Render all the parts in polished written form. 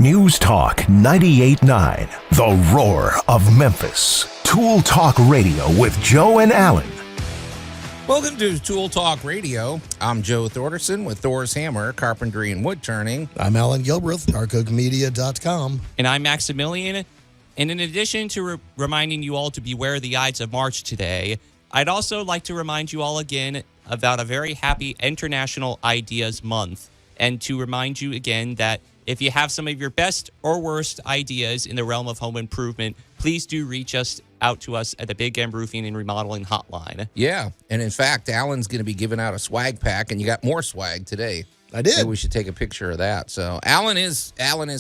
News Talk 98.9, the roar of Memphis. Tool Talk Radio with Joe and Allan. Welcome to Tool Talk Radio. I'm Joe Thorderson with Thor's Hammer, Carpentry and Wood Turning. I'm Allan Gilbreth, narcomedia.com. And I'm Maximilian. And in addition to reminding you all to beware the Ides of March today, I'd also like to remind you all again about a very happy International Ideas Month. And to remind you again that if you have some of your best or worst ideas in the realm of home improvement, please do reach out to us at the Big M Roofing and Remodeling Hotline. Yeah, and in fact, Allan's going to be giving out a swag pack, and you got more swag today. I did. Maybe we should take a picture of that. So Allan is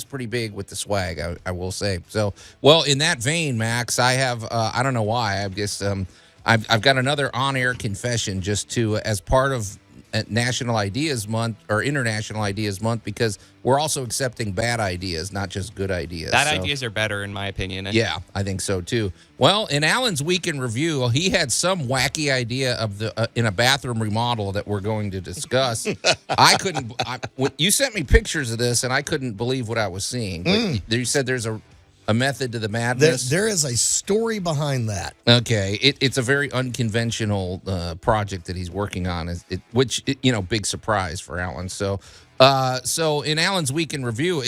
pretty big with the swag, I will say. So, well, in that vein, Max, I have I don't know why, I guess I've got another on-air confession just to as part of National Ideas Month or International Ideas Month, because we're also accepting bad ideas, not just good ideas. Bad ideas are better, in my opinion. Yeah, I think so too. Well, in Allan's week in review, he had some wacky idea of the in a bathroom remodel that we're going to discuss. You sent me pictures of this, and I couldn't believe what I was seeing. But you said there's a method to the madness. There is a story behind that. Okay, it's a very unconventional project that he's working on, which big surprise for Allan. So in Allan's week in review,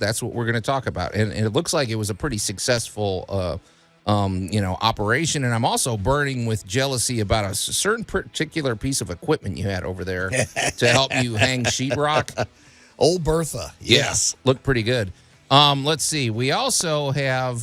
that's what we're going to talk about, and it looks like it was a pretty successful operation. And I'm also burning with jealousy about a certain particular piece of equipment you had over there to help you hang sheetrock. Old Bertha, yes, looked pretty good. Let's see. We also have,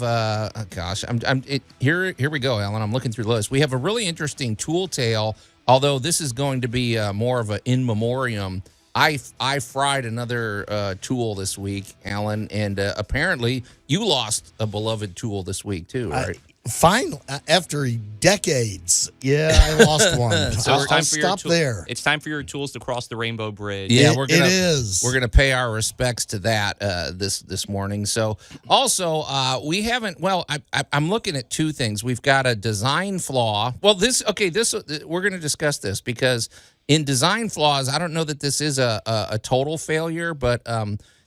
here we go, Allan. I'm looking through the list. We have a really interesting tool tale, although this is going to be more of an in memoriam. I fried another tool this week, Allan, and apparently you lost a beloved tool this week too, right? Finally, after decades, I lost one. So I'll stop there. It's time for your tools to cross the Rainbow Bridge. Yeah, it is. We're gonna pay our respects to that this morning. So also we haven't. Well, I'm looking at two things. We've got a design flaw. Well, we're gonna discuss this because in design flaws, I don't know that this is a total failure, but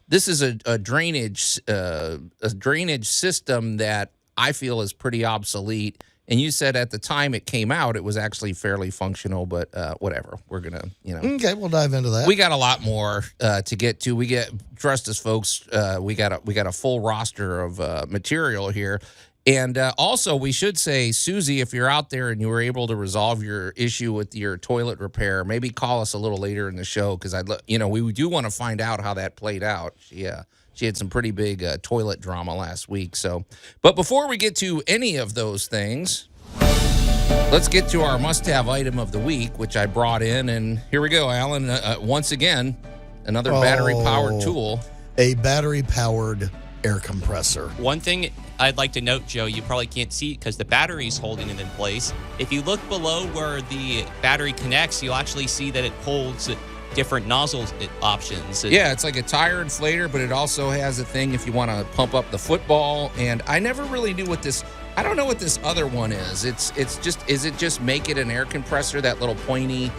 this is a drainage system that I feel is pretty obsolete. And you said at the time it came out, it was actually fairly functional, but whatever. We're going to, Okay, we'll dive into that. We got a lot more to get to. Trust us, folks, we got a full roster of material here. And also, we should say, Susie, if you're out there and you were able to resolve your issue with your toilet repair, maybe call us a little later in the show, because we do want to find out how that played out. She had some pretty big toilet drama last week. But before we get to any of those things, let's get to our must-have item of the week, which I brought in. And here we go, Allan. Once again, another battery-powered tool. A battery-powered air compressor. One thing I'd like to note, Joe, you probably can't see it because the battery's holding it in place. If you look below where the battery connects, you'll actually see that it holds different nozzle options. Yeah, it's like a tire inflator, but it also has a thing if you want to pump up the football. And I never really knew I don't know what this other one is. Is it just make it an air compressor, that little pointy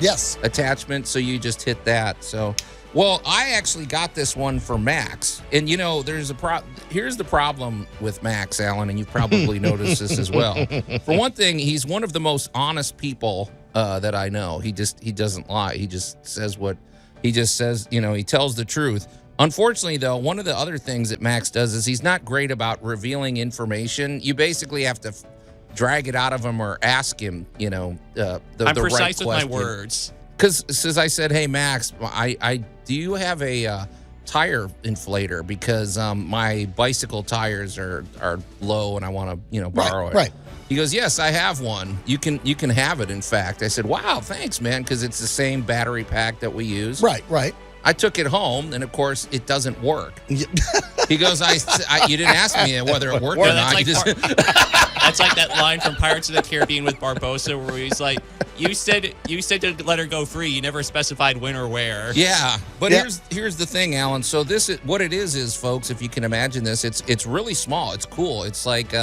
attachment, so you just hit that. So, well, I actually got this one for Max. And here's the problem with Max, Allan, and you've probably noticed this as well. For one thing, he's one of the most honest people that I know. He doesn't lie. He just says he tells the truth. Unfortunately, though, one of the other things that Max does is he's not great about revealing information. You basically have to drag it out of him or ask him, I'm right precise question. with my words. Because since I said, hey, Max, do you have a tire inflator? Because my bicycle tires are low and I want to, borrow it. Right. He goes, yes, I have one. You can have it, in fact. I said, wow, thanks, man, because it's the same battery pack that we use. Right. I took it home, and, of course, it doesn't work. He goes, you didn't ask me whether it worked or not. That's like that line from Pirates of the Caribbean with Barbossa where he's like, you said to let her go free. You never specified when or where. Yeah, but here's the thing, Allan. So what it is, folks, if you can imagine this, it's really small. It's cool. It's like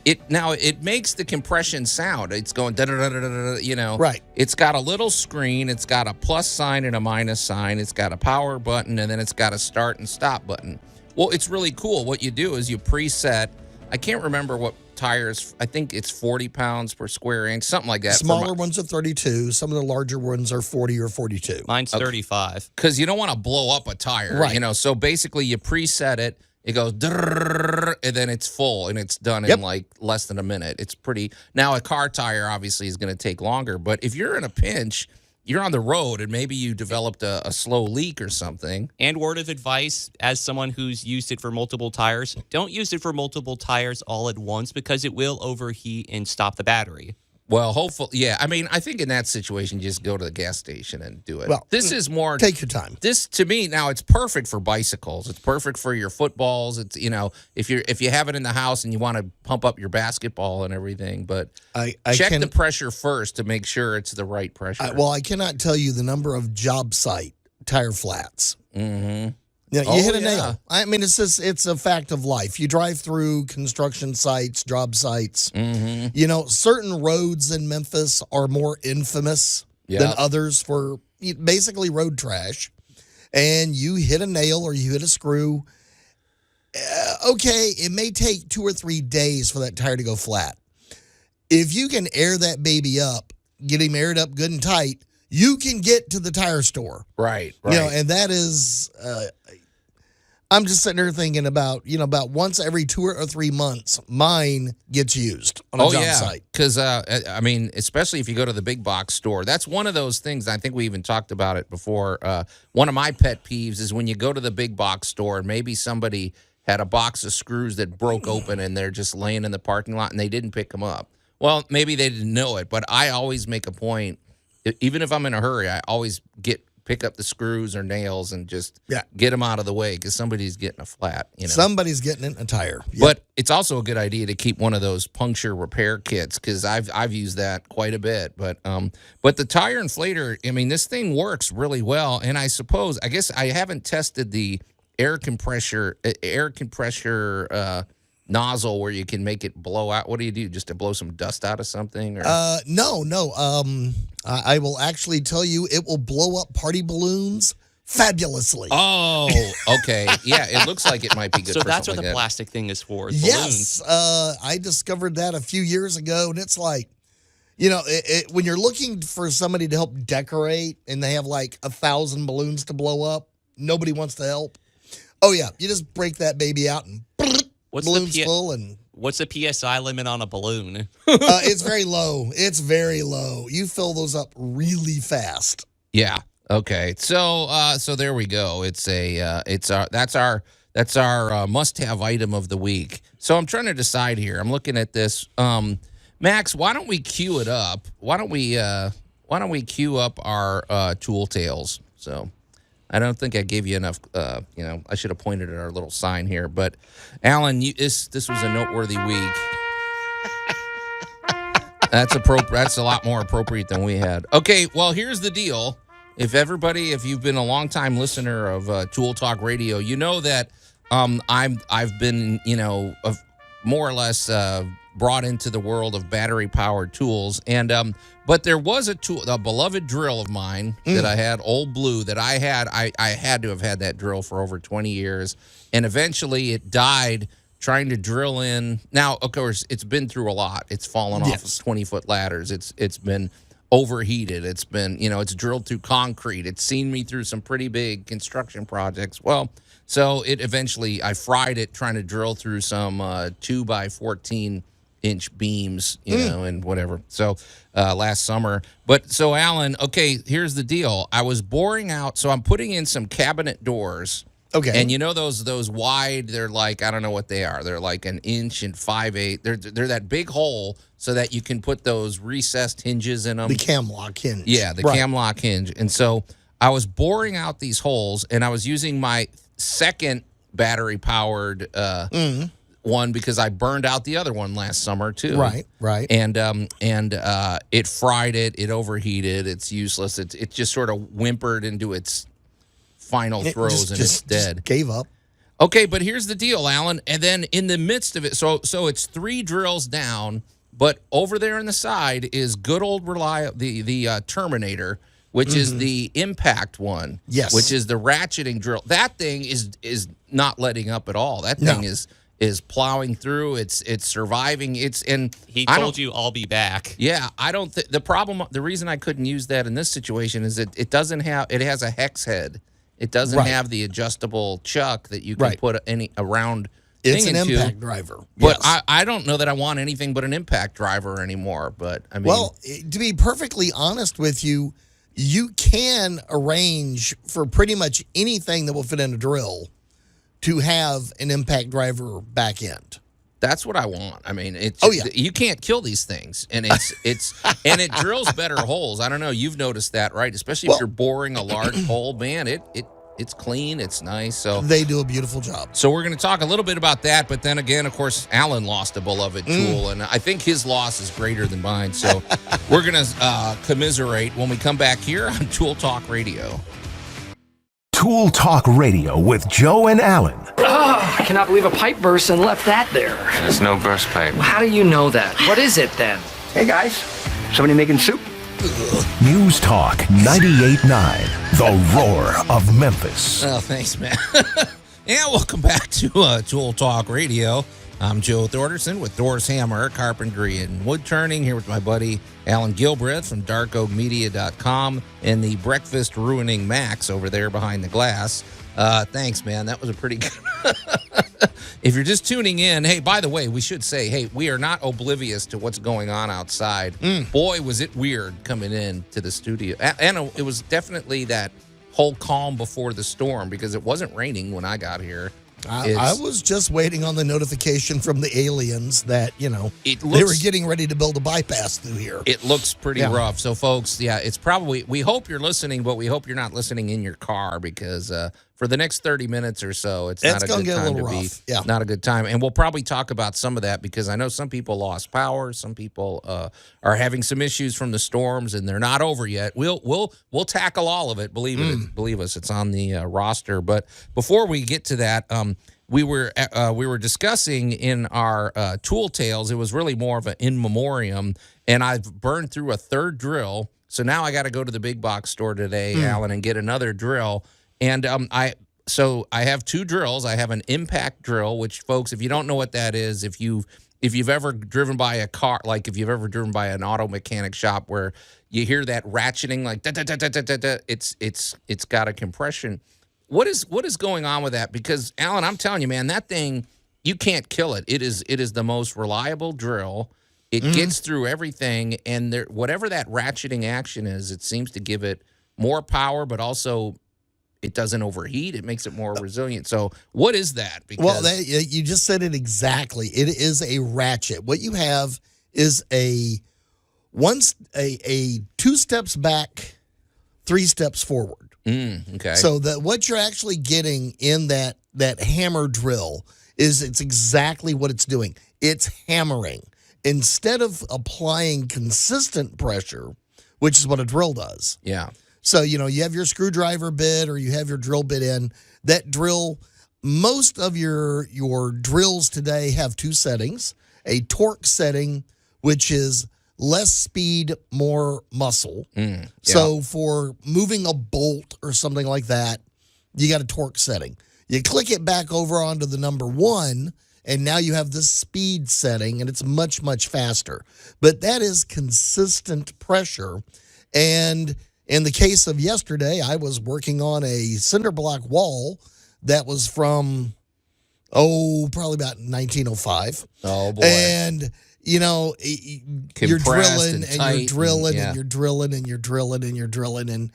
it makes the compression sound. It's going da da da da da. You know, Right. It's got a little screen. It's got a plus sign and a minus sign. It's got a power button, and then it's got a start and stop button. Well, it's really cool. What you do is you preset. I can't remember what tires. I think it's 40 pounds per square inch, something like that. Smaller ones are 32. Some of the larger ones are 40 or 42. Mine's 35. Because you don't want to blow up a tire, Right. you know. So basically, you preset it. It goes, drrrr, and then it's full, and it's done in like less than a minute. It's pretty. Now, a car tire obviously is going to take longer, but if you're in a pinch, you're on the road, and maybe you developed a slow leak or something. And word of advice, as someone who's used it for multiple tires, don't use it for multiple tires all at once because it will overheat and stop the battery. Well, hopefully, yeah. I mean, I think in that situation, just go to the gas station and do it. Well, this is more. Take your time. This to me now, it's perfect for bicycles. It's perfect for your footballs. It's if you have it in the house and you want to pump up your basketball and everything. But I check can, the pressure first to make sure it's the right pressure. I cannot tell you the number of job site tire flats. Mm-hmm. You hit a nail. I mean, it's a fact of life. You drive through construction sites, job sites. Mm-hmm. Certain roads in Memphis are more infamous than others for basically road trash. And you hit a nail or you hit a screw. Okay, it may take 2 or 3 days for that tire to go flat. If you can air that baby up, get him aired up good and tight, you can get to the tire store. Right. And that is, I'm just sitting there thinking about once every 2 or 3 months, mine gets used on a job site. Because, I mean, especially if you go to the big box store, that's one of those things. I think we even talked about it before. One of my pet peeves is when you go to the big box store and maybe somebody had a box of screws that broke open and they're just laying in the parking lot and they didn't pick them up. Well, maybe they didn't know it, but I always make a point. Even if I'm in a hurry, I always pick up the screws or nails and just get them out of the way because somebody's getting a flat. Somebody's getting in a tire. Yep. But it's also a good idea to keep one of those puncture repair kits because I've used that quite a bit. But the tire inflator, I mean, this thing works really well. And I guess I haven't tested the air compressor nozzle where you can make it blow out. What do you do? Just to blow some dust out of something? Or? No. I will actually tell you it will blow up party balloons fabulously. Oh, okay. Yeah, it looks like it might be good so for that's what something the like plastic thing is for. Yes. Balloons. I discovered that a few years ago, and it's like, when you're looking for somebody to help decorate and they have like 1,000 balloons to blow up, nobody wants to help. Oh, yeah. You just break that baby out and balloons full and... What's the PSI limit on a balloon? It's very low. It's very low. You fill those up really fast. Yeah. Okay. So there we go. That's our must-have item of the week. So I'm trying to decide here. I'm looking at this. Max, why don't we cue it up? Why don't we cue up our tool tales? So I don't think I gave you enough. I should have pointed at our little sign here. But Allan, this was a noteworthy week. That's a lot more appropriate than we had. Okay, well, here's the deal. If you've been a longtime listener of Tool Talk Radio, you know that I've been more or less brought into the world of battery powered tools, and but there was a beloved drill of mine that I had, Old Blue, that I had to have had that drill for over 20 years, and eventually it died trying to drill in. Now, of course, it's been through a lot. It's fallen off of 20-foot ladders. It's been overheated. It's been, it's drilled through concrete. It's seen me through some pretty big construction projects. Well, so I fried it trying to drill through some 2 by 14-inch beams, and whatever. So last summer. But so, Allan, okay, here's the deal. I was boring out, so I'm putting in some cabinet doors. Okay. And those wide, they're like, I don't know what they are. They're like 1 inch and 5/8. They're that big hole so that you can put those recessed hinges in them. The cam lock hinge. Yeah, the cam lock hinge. And so I was boring out these holes, and I was using my second battery-powered one because I burned out the other one last summer too. Right. And it fried it. It overheated. It's useless. It just sort of whimpered into its final throws and it's dead. Just gave up. Okay, but here's the deal, Alan. And then in the midst of it, so it's 3 drills down, but over there on the side is good old the Terminator, which is the impact one. Yes. Which is the ratcheting drill. That thing is not letting up at all. That thing is plowing through. It's surviving. He told you I'll be back. Yeah, I don't think the reason I couldn't use that in this situation is that it has a hex head. It doesn't have the adjustable chuck that you can put any around. It's an into. impact driver. But Yes. I don't know that I want anything but an impact driver anymore. But I mean, Well, to be perfectly honest with you, you can arrange for pretty much anything that will fit in a drill to have an impact driver back end. that's what I want. I mean, it's Oh, yeah. you can't kill these things, and it's and it drills better holes. I don't know. You've noticed that, right? Especially if you're boring a large hole, man. It's clean. It's nice. So They do a beautiful job. So we're going to talk a little bit about that, but then again, of course, Allan lost a beloved tool, and I think his loss is greater than mine. So we're going to commiserate when we come back here on Tool Talk Radio. Tool Talk Radio with Joe and Allan. Oh, I cannot believe a pipe burst and left that there. There's no burst pipe. How do you know that? What is it then? Hey guys, somebody making soup? News Talk 98.9, the roar of Memphis. Oh, thanks, man. And welcome back to Tool Talk Radio. I'm Joe Thorderson with Thor's Hammer, Carpentry, and Wood Turning, here with my buddy Allan Gilbreth from darkoakmedia.com and the Breakfast Ruining Max over there behind the glass. Thanks, man. That was a pretty good... If you're just tuning in, hey, by the way, we should say, hey, we are not oblivious to what's going on outside. Boy, was it weird coming in to the studio. And it was definitely that whole calm before the storm because it wasn't raining when I got here. I was just waiting on the notification from the aliens that, they were getting ready to build a bypass through here. It looks pretty rough. So, folks, it's probably, we hope you're listening, but we hope you're not listening in your car because for the next 30 minutes or so, it's not a good time to be. Yeah. Not a good time. And we'll probably talk about some of that because I know some people lost power. Some people are having some issues from the storms, and they're not over yet. We'll tackle all of it. Believe us, it's on the roster. But before we get to that, we were discussing in our tool tales. It was really more of an in memoriam, and I've burned through a third drill. So now I got to go to the big box store today, Allan, and get another drill. And I have 2 drills. I have an impact drill, which, folks, if you don't know what that is, if you've ever driven by a car, like if you've ever driven by an auto mechanic shop where you hear that ratcheting, like da, da, da, da, da, da, da, it's got a compression. What is going on with that? Because, Allan, I'm telling you, man, that thing, you can't kill it. It is the most reliable drill. It gets through everything, and whatever that ratcheting action is, it seems to give it more power, but also it doesn't overheat. It makes it more resilient. So what is that? Because you just said it exactly. It is a ratchet. What you have is a 2 steps back, 3 steps forward. Okay. So what you're actually getting in that hammer drill is it's exactly what it's doing. It's hammering. Instead of applying consistent pressure, which is what a drill does. Yeah. So, you have your screwdriver bit or you have your drill bit in. That drill, most of your drills today have 2 settings. A torque setting, which is less speed, more muscle. So for moving a bolt or something like that, you got a torque setting. You click it back over onto the number 1, and now you have the speed setting, and it's much, much faster. But that is consistent pressure. And in the case of yesterday, I was working on a cinder block wall that was from, probably about 1905. Oh, boy. And, you're drilling and tight you're drilling and and you're drilling and you're drilling and you're drilling. And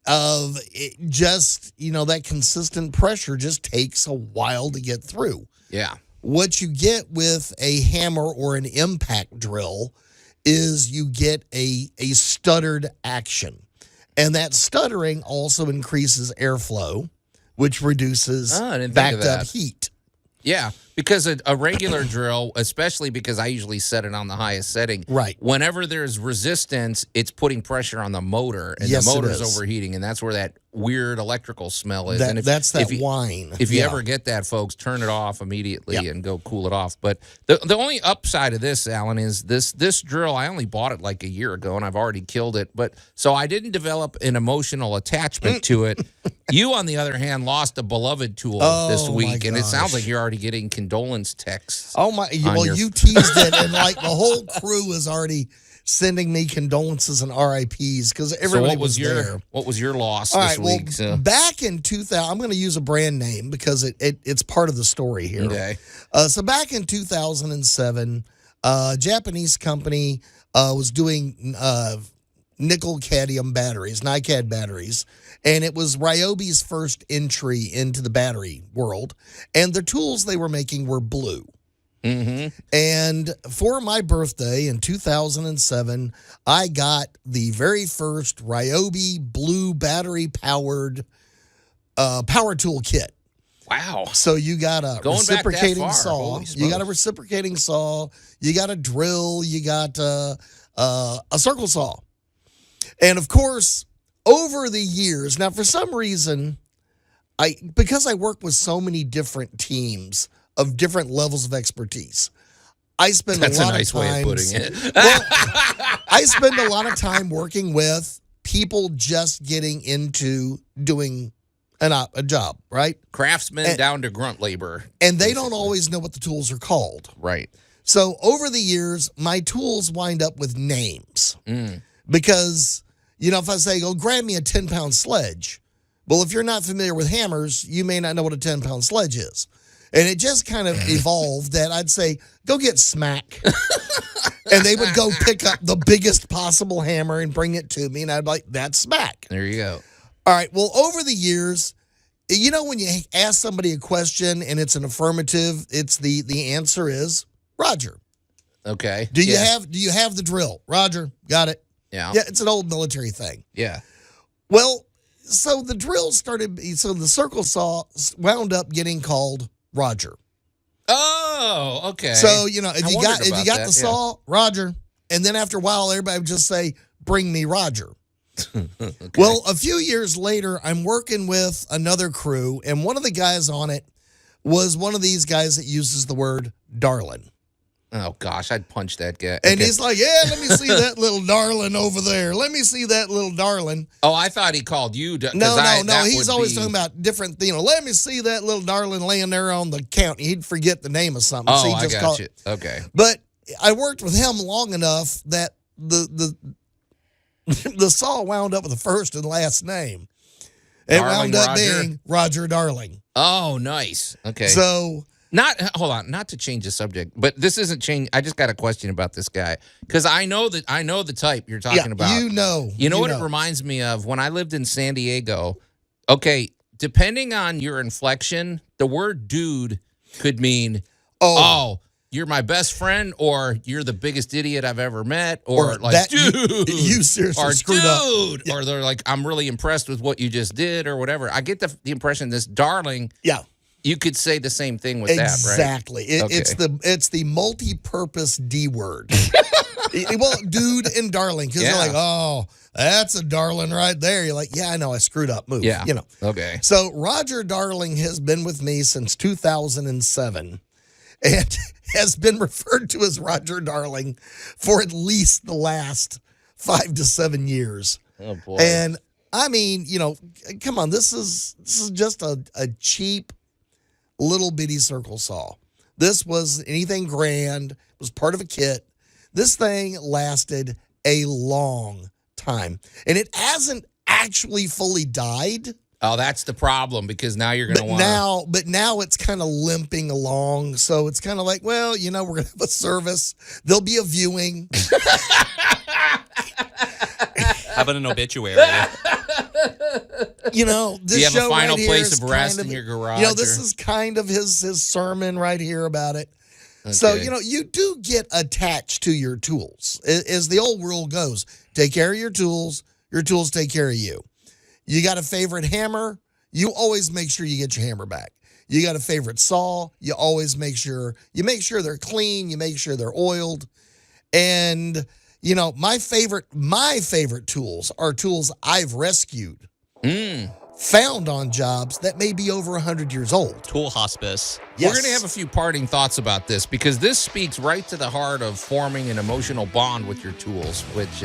that consistent pressure just takes a while to get through. Yeah. What you get with a hammer or an impact drill is you get a stuttered action. And that stuttering also increases airflow, which reduces backed up heat. Yeah, because a regular drill, especially because I usually set it on the highest setting, right? Whenever there's resistance, it's putting pressure on the motor, and yes, the motor's overheating, and that's where that weird electrical smell is. And That's that if you, wine. If you Yeah. ever get that, folks, turn it off immediately Yeah. and go cool it off. But the only upside of this, Alan, is this drill. I only bought it like a year ago, and I've already killed it. But so I didn't develop an emotional attachment to it. You, on the other hand, lost a beloved tool this Oh, week, my and it sounds gosh. like you're already getting condolence texts. Oh my! Well, you teased it, and like the whole crew is already sending me condolences and RIPs because So everybody what was there. your loss All this right, week? well, back in 2000, I'm going to use a brand name because it's part of the story here. Okay. So back in 2007, a Japanese company was doing nickel cadmium batteries, NiCad batteries, and it was Ryobi's first entry into the battery world. And the tools they were making were blue. Mm-hmm. And for my birthday in 2007, I got the very first Ryobi blue battery powered power tool kit. Wow. So you got a Going back that reciprocating far, saw. holy You got a smokes. reciprocating saw. You got a drill. You got a circle saw. And of course, over the years, now for some reason, because I work with so many different teams of different levels of expertise, I spend That's a lot a nice of time. way of putting it. Well, I spend a lot of time working with people just getting into doing a job, right? Craftsmen down to grunt labor. And they don't always know what the tools are called. Right. So over the years, my tools wind up with names Mm. because, if I say, go grab me a 10-pound sledge, well, if you're not familiar with hammers, you may not know what a 10-pound sledge is. And it just kind of evolved that I'd say, go get Smack. And they would go pick up the biggest possible hammer and bring it to me. And I'd be like, that's Smack. There you go. All right. Well, over the years, when you ask somebody a question and it's an affirmative, it's the answer is Roger. Okay. Do you have the drill? Roger. Got it. Yeah. Yeah, it's an old military thing. Yeah. Well, so the drill so the circle saw wound up getting called Roger. Oh, okay. So, if you got that, the saw, Roger. And then after a while, everybody would just say, bring me Roger. Okay. Well, a few years later, I'm working with another crew, and one of the guys on it was one of these guys that uses the word darling. Oh, gosh, I'd punch that guy. And Okay. he's like, yeah, let me see that little darling over there. Let me see that little darling. Oh, I thought he called you. No. He's always talking about different, let me see that little darling laying there on the counter. He'd forget the name of something. Oh, so I got you. Okay. But I worked with him long enough that the saw wound up with the first and last name. It Darling wound up Roger? being Roger Darling. Oh, nice. Okay. So Not to change the subject, but this isn't change. I just got a question about this guy because I know the type you're talking about. You know what it reminds me of when I lived in San Diego. Okay, depending on your inflection, the word "dude" could mean oh, you're my best friend, or you're the biggest idiot I've ever met, or like that dude, you seriously or screwed up. dude, Yeah. or they're like I'm really impressed with what you just did, or whatever. I get the impression this darling. Yeah. You could say the same thing with Exactly. that, right? It's the multi-purpose D word. Well, dude and darling, because you're like, oh, that's a darling right there. You're like, yeah, I know, I screwed up. Move. Yeah. Okay. So Roger Darling has been with me since 2007 and has been referred to as Roger Darling for at least the last 5 to 7 years. Oh boy. And I mean, come on, this is just a cheap little bitty circle saw. This was anything grand. It was part of a kit. This thing lasted a long time, and it hasn't actually fully died. Oh, that's the problem because now you're going to want But now it's kind of limping along. So it's kind of like, well, we're going to have a service. There'll be a viewing. How about an obituary? This Do you have show a final right here place is of rest kind in your garage? This is kind of his sermon right here about it. So, Okay. you do get attached to your tools. As the old rule goes, take care of your tools take care of you. You got a favorite hammer, you always make sure you get your hammer back. You got a favorite saw, you always make sure they're clean, you make sure they're oiled. And, my favorite tools are tools I've rescued. found on jobs that may be over 100 years old. Tool hospice. Yes. We're going to have a few parting thoughts about this because this speaks right to the heart of forming an emotional bond with your tools, which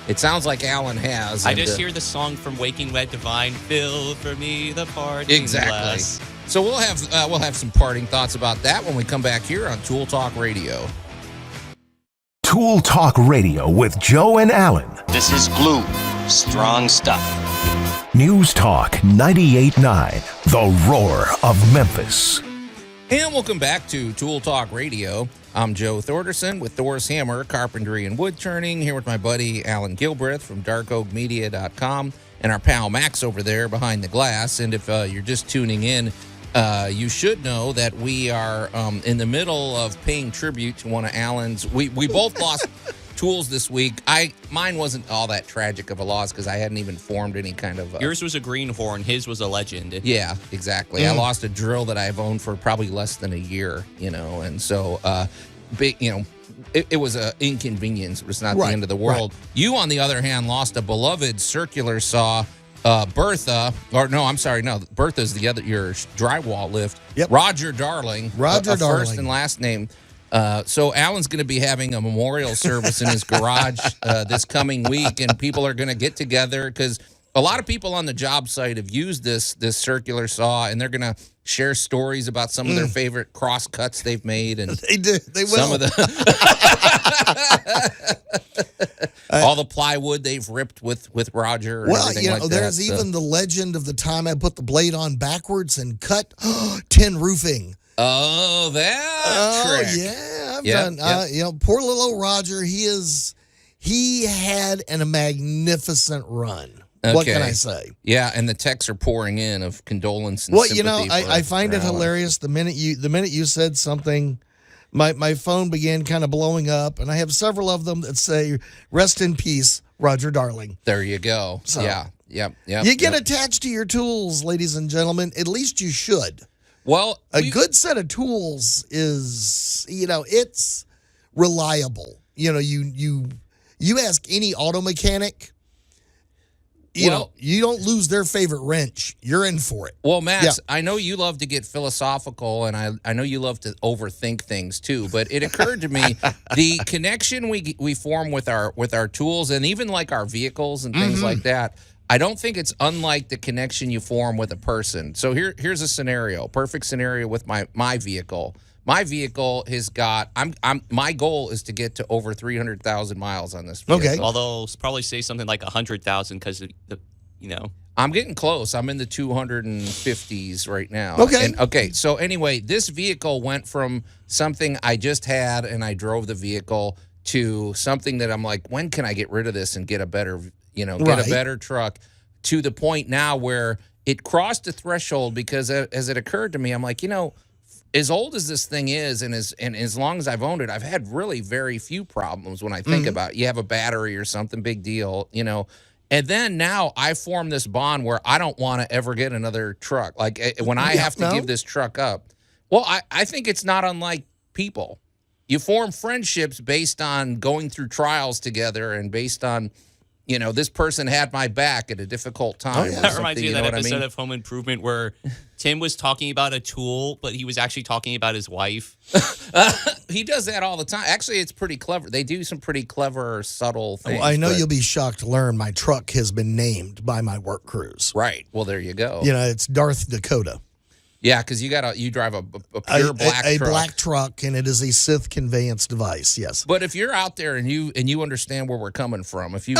it sounds like Allan has. I and, just hear the song from Waking Red Divine, fill for me the parting exactly. glass. So we'll have some parting thoughts about that when we come back here on Tool Talk Radio. Tool Talk Radio with Joe and Allan. This is glue. Strong stuff. News Talk 98.9, the roar of Memphis. And welcome back to Tool Talk Radio. I'm Joe Thorderson with Thor's Hammer, Carpentry and Wood Turning, here with my buddy Allan Gilbreth from darkoakmedia.com and our pal Max over there behind the glass. And if you're just tuning in, you should know that we are in the middle of paying tribute to one of Allan's. We both lost tools this week. Mine wasn't all that tragic of a loss because I hadn't even formed any kind of. Yours was a greenhorn. His was a legend. Yeah, exactly. I lost a drill that I've owned for probably less than a year, and so it was an inconvenience. It was not the end of the world. Right. You, on the other hand, lost a beloved circular saw. Bertha, or no, I'm sorry, no, Bertha's your drywall lift. Yep. Roger Darling. Roger Darling. First and last name. So Allan's going to be having a memorial service in his garage this coming week, and people are going to get together because a lot of people on the job site have used this circular saw, and they're going to share stories about some of their favorite cross cuts they've made, and they do. They will. Some of the all the plywood they've ripped with Roger. And everything like there's that, even the legend of the time I put the blade on backwards and cut tin roofing. Oh, that trick. Yeah, I've done. Poor little old Roger. He had a magnificent run. Okay. What can I say? Yeah, and the texts are pouring in of condolence and well, sympathy. I find it hilarious. The minute you said something, my phone began kind of blowing up, and I have several of them that say "Rest in peace, Roger Darling." There you go. So, Yep. You get attached to your tools, ladies and gentlemen. At least you should. Well, a good set of tools is, it's reliable. You ask any auto mechanic, you don't lose their favorite wrench. You're in for it. Well, Max, I know you love to get philosophical, and I know you love to overthink things too. But it occurred to me the connection we form with our tools, and even like our vehicles and things like that. I don't think it's unlike the connection you form with a person. So here's a scenario, perfect scenario with my vehicle. My vehicle has got. My goal is to get to over 300,000 miles on this vehicle. Okay. Although probably say something like 100,000 because I'm getting close. I'm in the 250s right now. Okay. So anyway, this vehicle went from something I just had and I drove the vehicle to something that I'm like, when can I get rid of this and get a better, a better truck, to the point now where it crossed a threshold because as it occurred to me, I'm like, as old as this thing is and as long as I've owned it, I've had really very few problems when I think about it. You have a battery or something, big deal, And then now I form this bond where I don't want to ever get another truck. Like when I have to give this truck up. Well, I think it's not unlike people. You form friendships based on going through trials together and based on, this person had my back at a difficult time. That reminds me of that episode of Home Improvement where Tim was talking about a tool, but he was actually talking about his wife. He does that all the time. Actually, it's pretty clever. They do some pretty clever, subtle things. Well, I know you'll be shocked to learn my truck has been named by my work crews. Right. Well, there you go. It's Darth Dakota. Yeah, because you drive a pure black truck. A black truck, and it is a Sith conveyance device, yes. But if you're out there and you understand where we're coming from, if you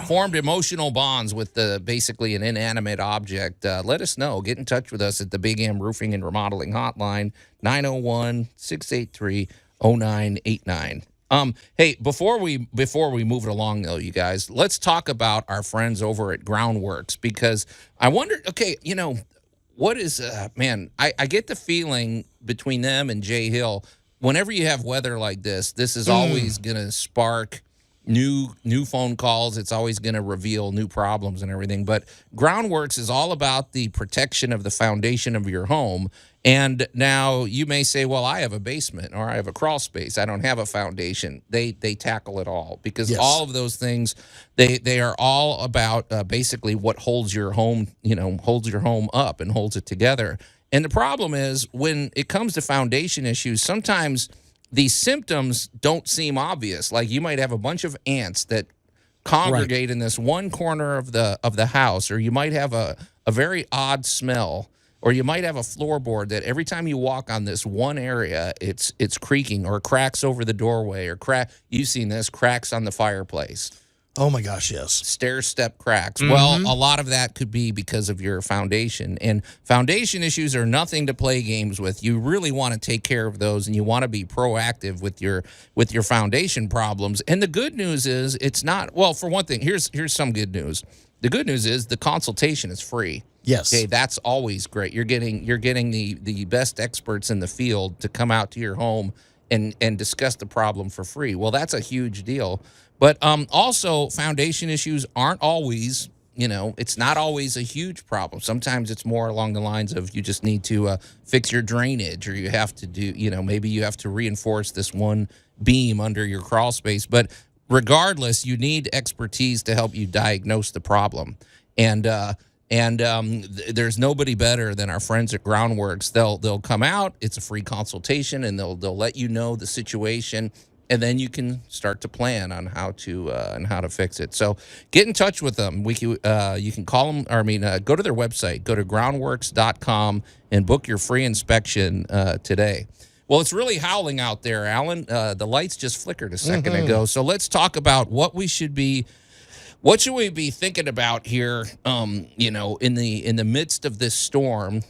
formed emotional bonds with basically an inanimate object, let us know. Get in touch with us at the Big M Roofing and Remodeling Hotline, 901-683-0989. Hey, before we move it along, though, you guys, let's talk about our friends over at Groundworks, because I wonder, what is, I get the feeling between them and Jay Hill, whenever you have weather like this is always going to spark new phone calls. It's always going to reveal new problems and everything. But Groundworks is all about the protection of the foundation of your home. And now you may say, well, I have a basement or I have a crawl space. I don't have a foundation. They tackle it all because Yes. all of those things, they are all about basically what holds your home, holds your home up and holds it together. And the problem is when it comes to foundation issues, sometimes these symptoms don't seem obvious. Like you might have a bunch of ants that congregate in this one corner of the house, or you might have a very odd smell, or you might have a floorboard that every time you walk on this one area, it's creaking, or cracks over the doorway, or you've seen this, cracks on the fireplace. Oh my gosh, yes. Stair step cracks. Well, a lot of that could be because of your foundation. And foundation issues are nothing to play games with. You really want to take care of those, and you want to be proactive with your foundation problems. And the good news is it's not, well, for one thing, here's some good news. The good news is the consultation is free. Yes. Okay, that's always great. You're getting the best experts in the field to come out to your home and discuss the problem for free. Well, that's a huge deal. But also, foundation issues aren't always, it's not always a huge problem. Sometimes it's more along the lines of you just need to fix your drainage, or you have to do, maybe you have to reinforce this one beam under your crawl space. But regardless, you need expertise to help you diagnose the problem. And there's nobody better than our friends at Groundworks. They'll come out. It's a free consultation, and they'll let you know the situation. And then you can start to plan on how to fix it. So get in touch with them. You can call them. Go to their website. Go to groundworks.com and book your free inspection today. Well, it's really howling out there, Allan. The lights just flickered a second ago. So let's talk about what should we be thinking about here? In the midst of this storm.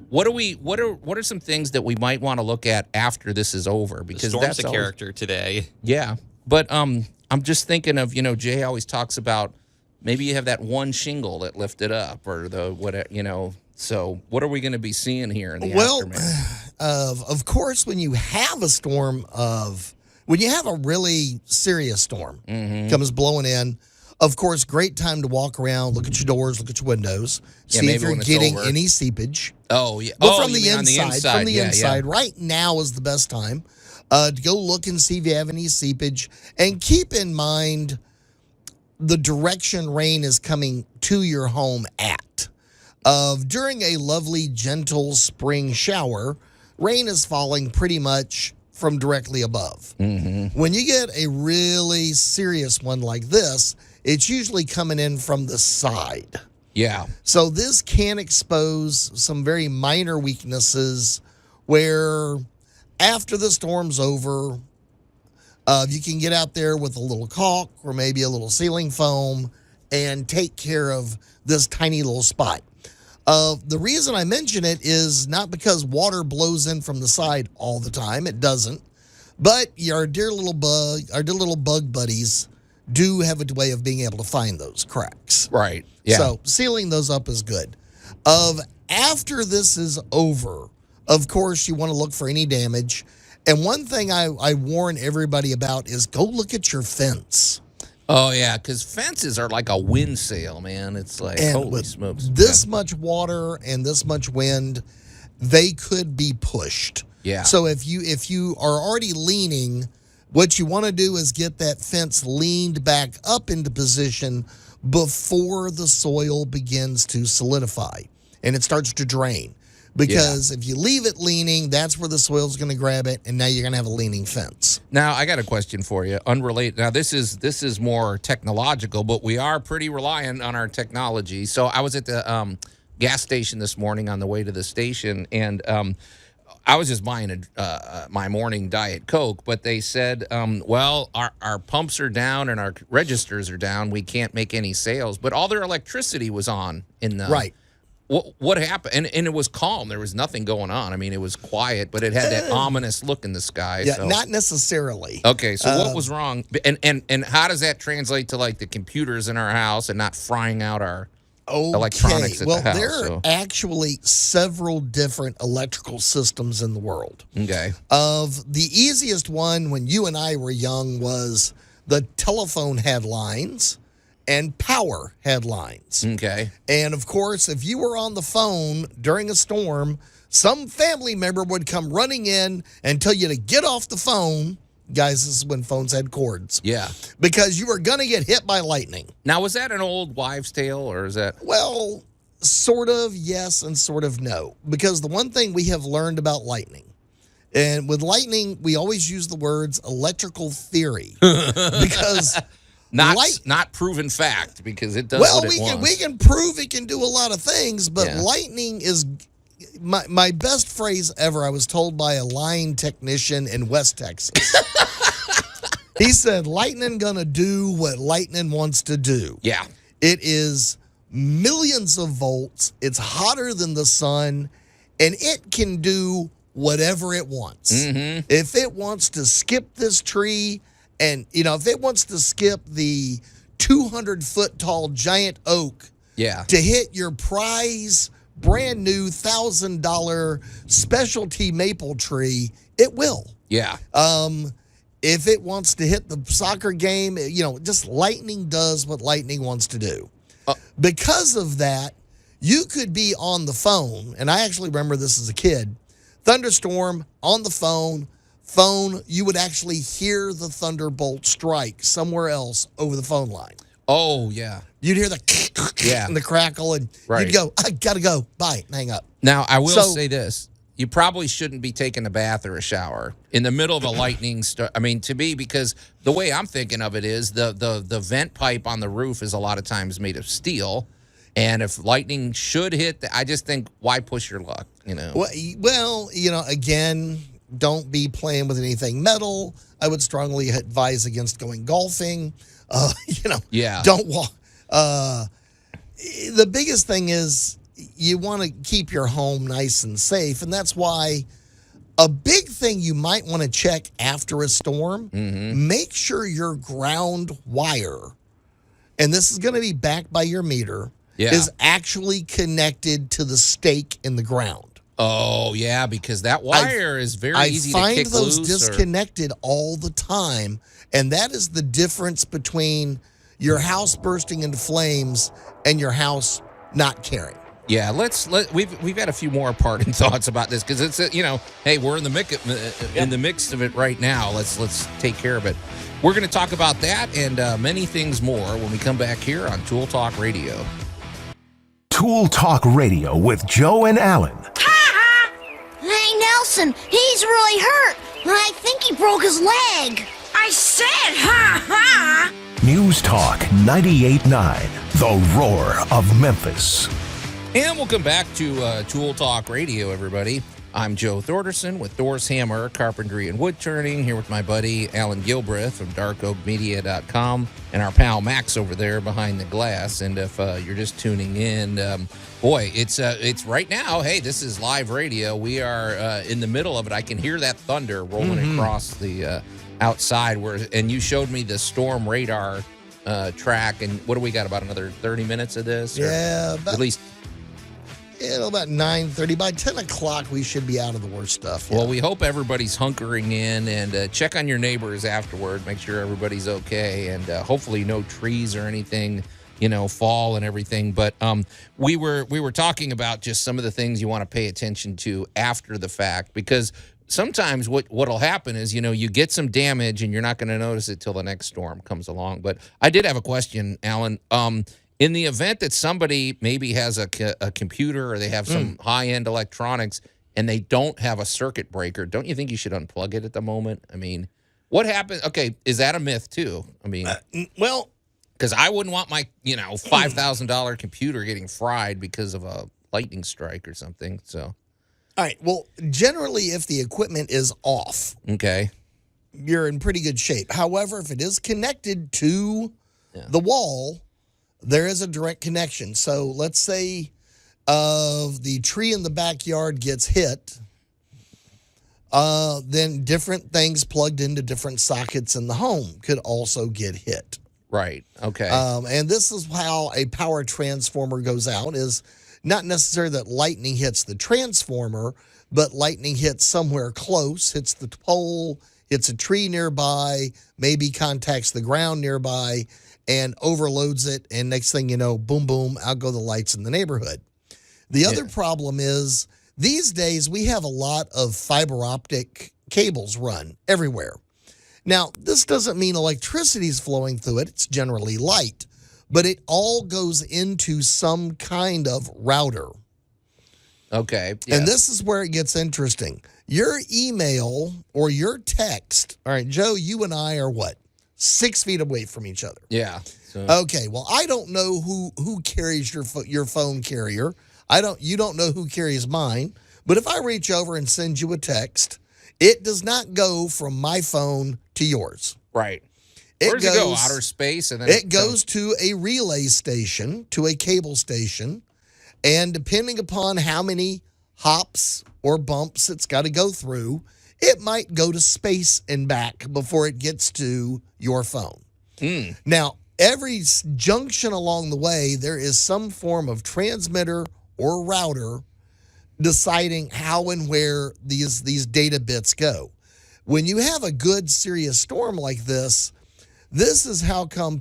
What are some things that we might want to look at after this is over? Because The storm's that's a character today. Yeah, but I'm just thinking of, Jay always talks about maybe you have that one shingle that lifted up, or the what. So what are we going to be seeing here in the aftermath? Of course, when you have a storm when you have a really serious storm comes blowing in, of course, great time to walk around, look at your doors, look at your windows, see if you're getting any seepage. Oh, yeah. But from the inside. inside, right now is the best time to go look and see if you have any seepage. And keep in mind the direction rain is coming to your home at. During a lovely, gentle spring shower, rain is falling pretty much from directly above. When you get a really serious one like this, it's usually coming in from the side. Yeah. So this can expose some very minor weaknesses where after the storm's over, you can get out there with a little caulk or maybe a little ceiling foam and take care of this tiny little spot. The reason I mention it is not because water blows in from the side all the time. It doesn't. But our dear little bug buddies do have a way of being able to find those cracks. Right. Yeah. So sealing those up is good. After this is over, of course, you want to look for any damage. And one thing I warn everybody about is go look at your fence. Oh, yeah, because fences are like a wind sail, man. It's like, And holy with smokes. this much water and this much wind, they could be pushed. Yeah. So if you are already leaning, what you want to do is get that fence leaned back up into position before the soil begins to solidify and it starts to drain. Because if you leave it leaning, that's where the soil's going to grab it, and now you're going to have a leaning fence. Now, I got a question for you, unrelated. Now, this is more technological, but we are pretty reliant on our technology. So I was at the gas station this morning on the way to the station, and I was just buying my morning Diet Coke, but they said, well, our pumps are down and our registers are down. We can't make any sales, but all their electricity was on in the Right. What happened? And it was calm. There was nothing going on. I mean, it was quiet, but it had that ominous look in the sky. Yeah, so. not necessarily. Okay, so what was wrong? And how does that translate to like the computers in our house and not frying out our electronics at well, the house. there are So. actually several different electrical systems in the world. Okay. Of the easiest one when you and I were young was the telephone had lines and power had lines. Okay. And of course, if you were on the phone during a storm, some family member would come running in and tell you to get off the phone. Guys, this is when phones had cords. Yeah. Because you were going to get hit by lightning. Now, was that an old wives' tale, or is that? Well, sort of yes and sort of no. Because the one thing we have learned about lightning, and with lightning, we always use the words electrical theory. Because Not proven fact, because it does what it wants. we can prove it can do a lot of things, but Yeah. lightning is my best phrase ever. I was told by a line technician in West Texas. He said, lightning gonna do what lightning wants to do. Yeah. It is millions of volts. It's hotter than the sun, and it can do whatever it wants. Mm-hmm. If it wants to skip this tree, and if it wants to skip the 200-foot tall giant oak Yeah. to hit your prize brand new $1,000 specialty maple tree, it will. Yeah. If it wants to hit the soccer game, just lightning does what lightning wants to do. Because of that, you could be on the phone, and I actually remember this as a kid, thunderstorm on the phone, you would actually hear the thunderbolt strike somewhere else over the phone line. Oh, yeah. You'd hear the and the crackle, and Right. you'd go, I gotta go, bye, and hang up. Now, I will So- say this. You probably shouldn't be taking a bath or a shower in the middle of a lightning because the way I'm thinking of it is the vent pipe on the roof is a lot of times made of steel. And if lightning should hit, I just think, why push your luck, Well, again, don't be playing with anything metal. I would strongly advise against going golfing. Yeah. Don't walk. The biggest thing is you want to keep your home nice and safe, and that's why a big thing you might want to check after a storm, make sure your ground wire, and this is going to be backed by your meter, is actually connected to the stake in the ground. Oh, yeah, because that wire is very easy to kick I find those loose disconnected all the time, and that is the difference between your house bursting into flames and your house not caring. Yeah, we've had a few more parting thoughts about this because it's hey, we're in the mix of it right now. Let's take care of it. We're going to talk about that and many things more when we come back here on Tool Talk Radio. Tool Talk Radio with Joe and Allan. Hey, Nelson, he's really hurt. I think he broke his leg. I said, ha! News Talk 98.9, the roar of Memphis. And we'll come back to Tool Talk Radio, everybody. I'm Joe Thorderson with Thor's Hammer, Carpentry and Wood Turning, here with my buddy Allan Gilbreth from darkoakmedia.com and our pal Max over there behind the glass. And if you're just tuning in, it's right now. Hey, this is live radio. We are in the middle of it. I can hear that thunder rolling across the outside. And you showed me the storm radar track. And what do we got, about another 30 minutes of this? Yeah, at least. About 9:30. By 10 o'clock, we should be out of the worst stuff. Yeah. Well, we hope everybody's hunkering in, and check on your neighbors afterward. Make sure everybody's okay, and hopefully no trees or anything, fall and everything. But we were talking about just some of the things you want to pay attention to after the fact, because sometimes what'll happen is, you get some damage and you're not going to notice it till the next storm comes along. But I did have a question, Allan. In the event that somebody maybe has a computer or they have some high-end electronics and they don't have a circuit breaker, don't you think you should unplug it at the moment? I mean, what happens? Okay, is that a myth too? I mean, well, because I wouldn't want my $5,000 computer getting fried because of a lightning strike or something. So, all right. Well, generally, if the equipment is off, okay, you're in pretty good shape. However, if it is connected to the wall, there is a direct connection. So let's say the tree in the backyard gets hit, then different things plugged into different sockets in the home could also get hit. Right. Okay. And this is how a power transformer goes out, is not necessarily that lightning hits the transformer, but lightning hits somewhere close, hits the pole, hits a tree nearby, maybe contacts the ground nearby, and overloads it. And next thing you know, boom, boom, out go the lights in the neighborhood. The other problem is these days we have a lot of fiber optic cables run everywhere. Now, this doesn't mean electricity is flowing through it. It's generally light, but it all goes into some kind of router. Okay. Yes. And this is where it gets interesting. Your email or your text, all right, Joe, you and I are what? 6 feet away from each other. Yeah. So. Okay, well, I don't know who carries your phone carrier. You don't know who carries mine. But if I reach over and send you a text, it does not go from my phone to yours. Right. Where does it go? Outer space? And then it goes to a relay station, to a cable station. And depending upon how many hops or bumps it's got to go through, it might go to space and back before it gets to your phone. Now, every junction along the way, there is some form of transmitter or router deciding how and where these data bits go. When you have a good, serious storm like this is how come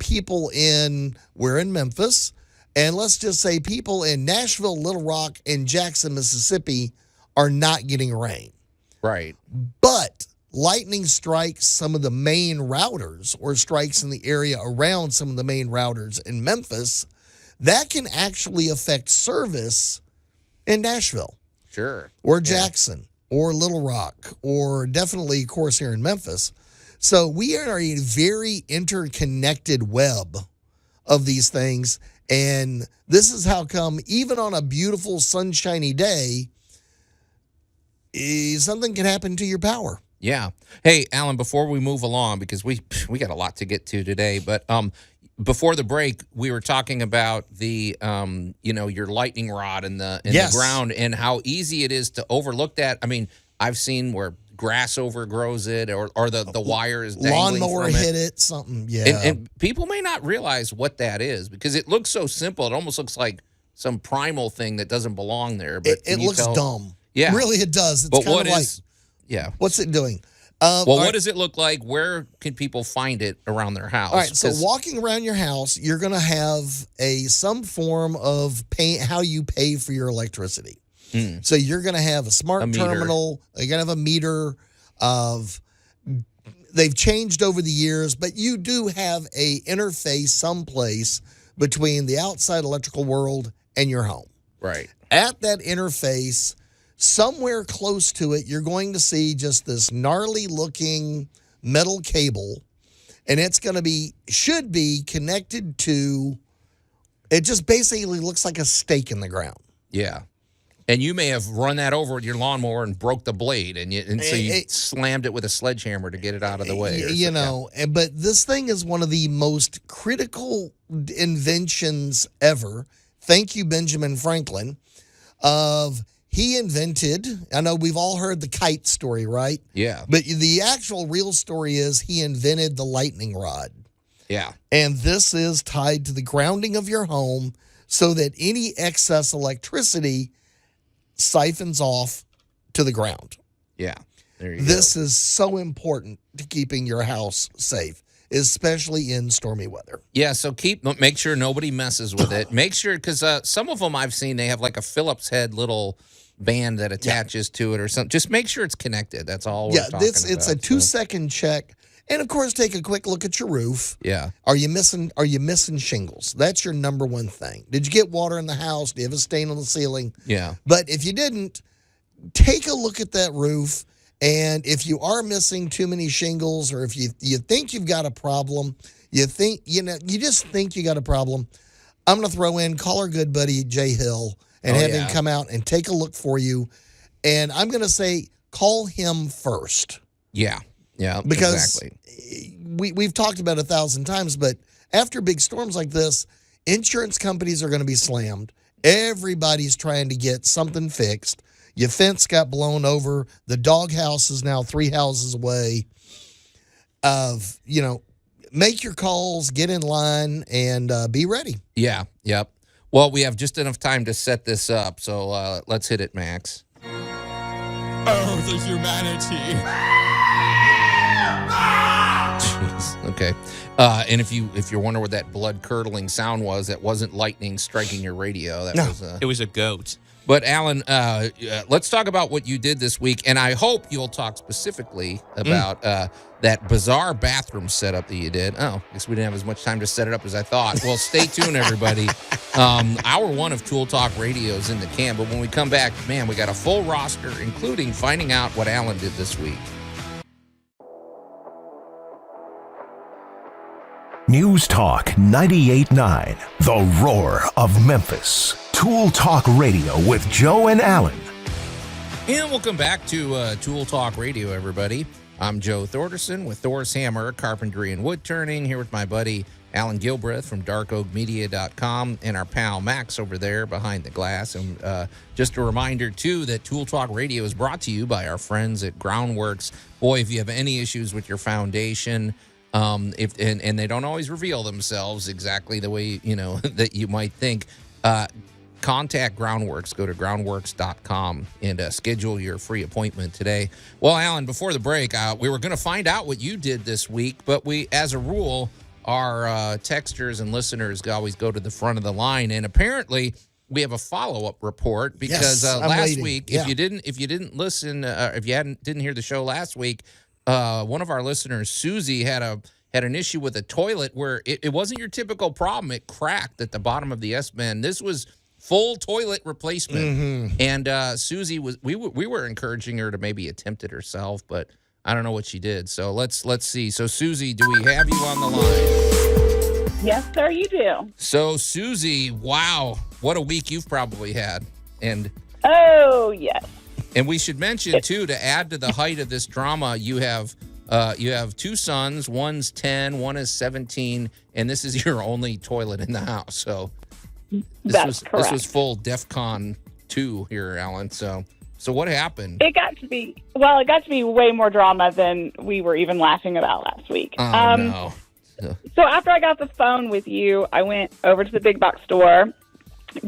we're in Memphis, and let's just say people in Nashville, Little Rock, and Jackson, Mississippi are not getting rain. Right. But lightning strikes some of the main routers or strikes in the area around some of the main routers in Memphis. That can actually affect service in Nashville. Sure. Or Jackson or Little Rock or definitely, of course, here in Memphis. So we are a very interconnected web of these things. And this is how come even on a beautiful sunshiny day, something can happen to your power. Yeah. Hey, Allan, before we move along, because we got a lot to get to today, but before the break, we were talking about the your lightning rod in the ground and how easy it is to overlook that. I mean, I've seen where grass overgrows it or the wire is dangling lawnmower from hit it, something. Yeah. And people may not realize what that is because it looks so simple. It almost looks like some primal thing that doesn't belong there. But it looks dumb. Yeah. Really, it does. It's but kind what of like, is? Yeah. What's it doing? What does it look like? Where can people find it around their house? All right, so walking around your house, you're going to have some form of how you pay for your electricity. So you're going to have a smart terminal. You're going to have a meter they've changed over the years, but you do have a interface someplace between the outside electrical world and your home. Right. At that interface, somewhere close to it, you're going to see just this gnarly looking metal cable, and it's going to should be connected to, it just basically looks like a stake in the ground. Yeah. And you may have run that over with your lawnmower and broke the blade, so you slammed it with a sledgehammer to get it out of the way. But this thing is one of the most critical inventions ever. Thank you, Benjamin Franklin. He invented, I know we've all heard the kite story, right? Yeah. But the actual real story is he invented the lightning rod. Yeah. And this is tied to the grounding of your home so that any excess electricity siphons off to the ground. Yeah. There you go. This is so important to keeping your house safe, especially in stormy weather. Yeah, so make sure nobody messes with it. Make sure, because some of them I've seen, they have like a Phillips head little band that attaches to it or something. Just make sure it's connected. That's all we're talking about. It's a 2-second check. And of course, take a quick look at your roof. Yeah. Are you missing shingles? That's your number one thing. Did you get water in the house? Do you have a stain on the ceiling? Yeah. But if you didn't, take a look at that roof. And if you are missing too many shingles, or if you think you've got a problem, you just think you got a problem, I'm going to throw in, call our good buddy Jay Hill and have him come out and take a look for you. And I'm going to say, call him first. Yeah. Yeah, because exactly. We've talked about it 1,000 times, but after big storms like this, insurance companies are going to be slammed. Everybody's trying to get something fixed. Your fence got blown over. The doghouse is now 3 houses away. make your calls, get in line, and be ready. Yeah. Yep. Well, we have just enough time to set this up, so let's hit it, Max. Oh, the humanity. Jeez. Okay. And if you're wondering what that blood curdling sound was, that wasn't lightning striking your radio. That was It was a goat. But Allan, let's talk about what you did this week, and I hope you'll talk specifically about that bizarre bathroom setup that you did. Oh, I guess we didn't have as much time to set it up as I thought. Well, stay tuned, everybody. Hour one of Tool Talk Radio is in the can, but when we come back, man, we got a full roster, including finding out what Allan did this week. News Talk 98.9, The Roar of Memphis. Tool Talk Radio with Joe and Allan. And welcome back to Tool Talk Radio, everybody. I'm Joe Thorderson with Thor's Hammer, Carpentry and Wood Turning, here with my buddy Allan Gilbreth from darkoakmedia.com and our pal Max over there behind the glass. And just a reminder, too, that Tool Talk Radio is brought to you by our friends at Groundworks. Boy, if you have any issues with your foundation, and they don't always reveal themselves exactly the way, that you might think, contact Groundworks. Go to groundworks.com and schedule your free appointment today. Well, Allan, before the break, we were going to find out what you did this week, but we, as a rule, our texters and listeners always go to the front of the line, and apparently we have a follow-up report because last week, if you didn't listen, if you didn't hear the show last week, one of our listeners, Susie, had an issue with a toilet where it wasn't your typical problem. It cracked at the bottom of the S-bend. This was full toilet replacement. And Susie we were encouraging her to maybe attempt it herself, but I don't know what she did. So let's see. So Susie, do we have you on the line? Yes, sir, you do. So Susie, wow, what a week you've probably had. And oh, yes. And we should mention too, to add to the height of this drama, you have two sons. One's 10, one is 17, and this is your only toilet in the house. So this was full DEFCON 2 here, Allan. So what happened? It got to be way more drama than we were even laughing about last week. Oh, no. So after I got the phone with you, I went over to the big box store,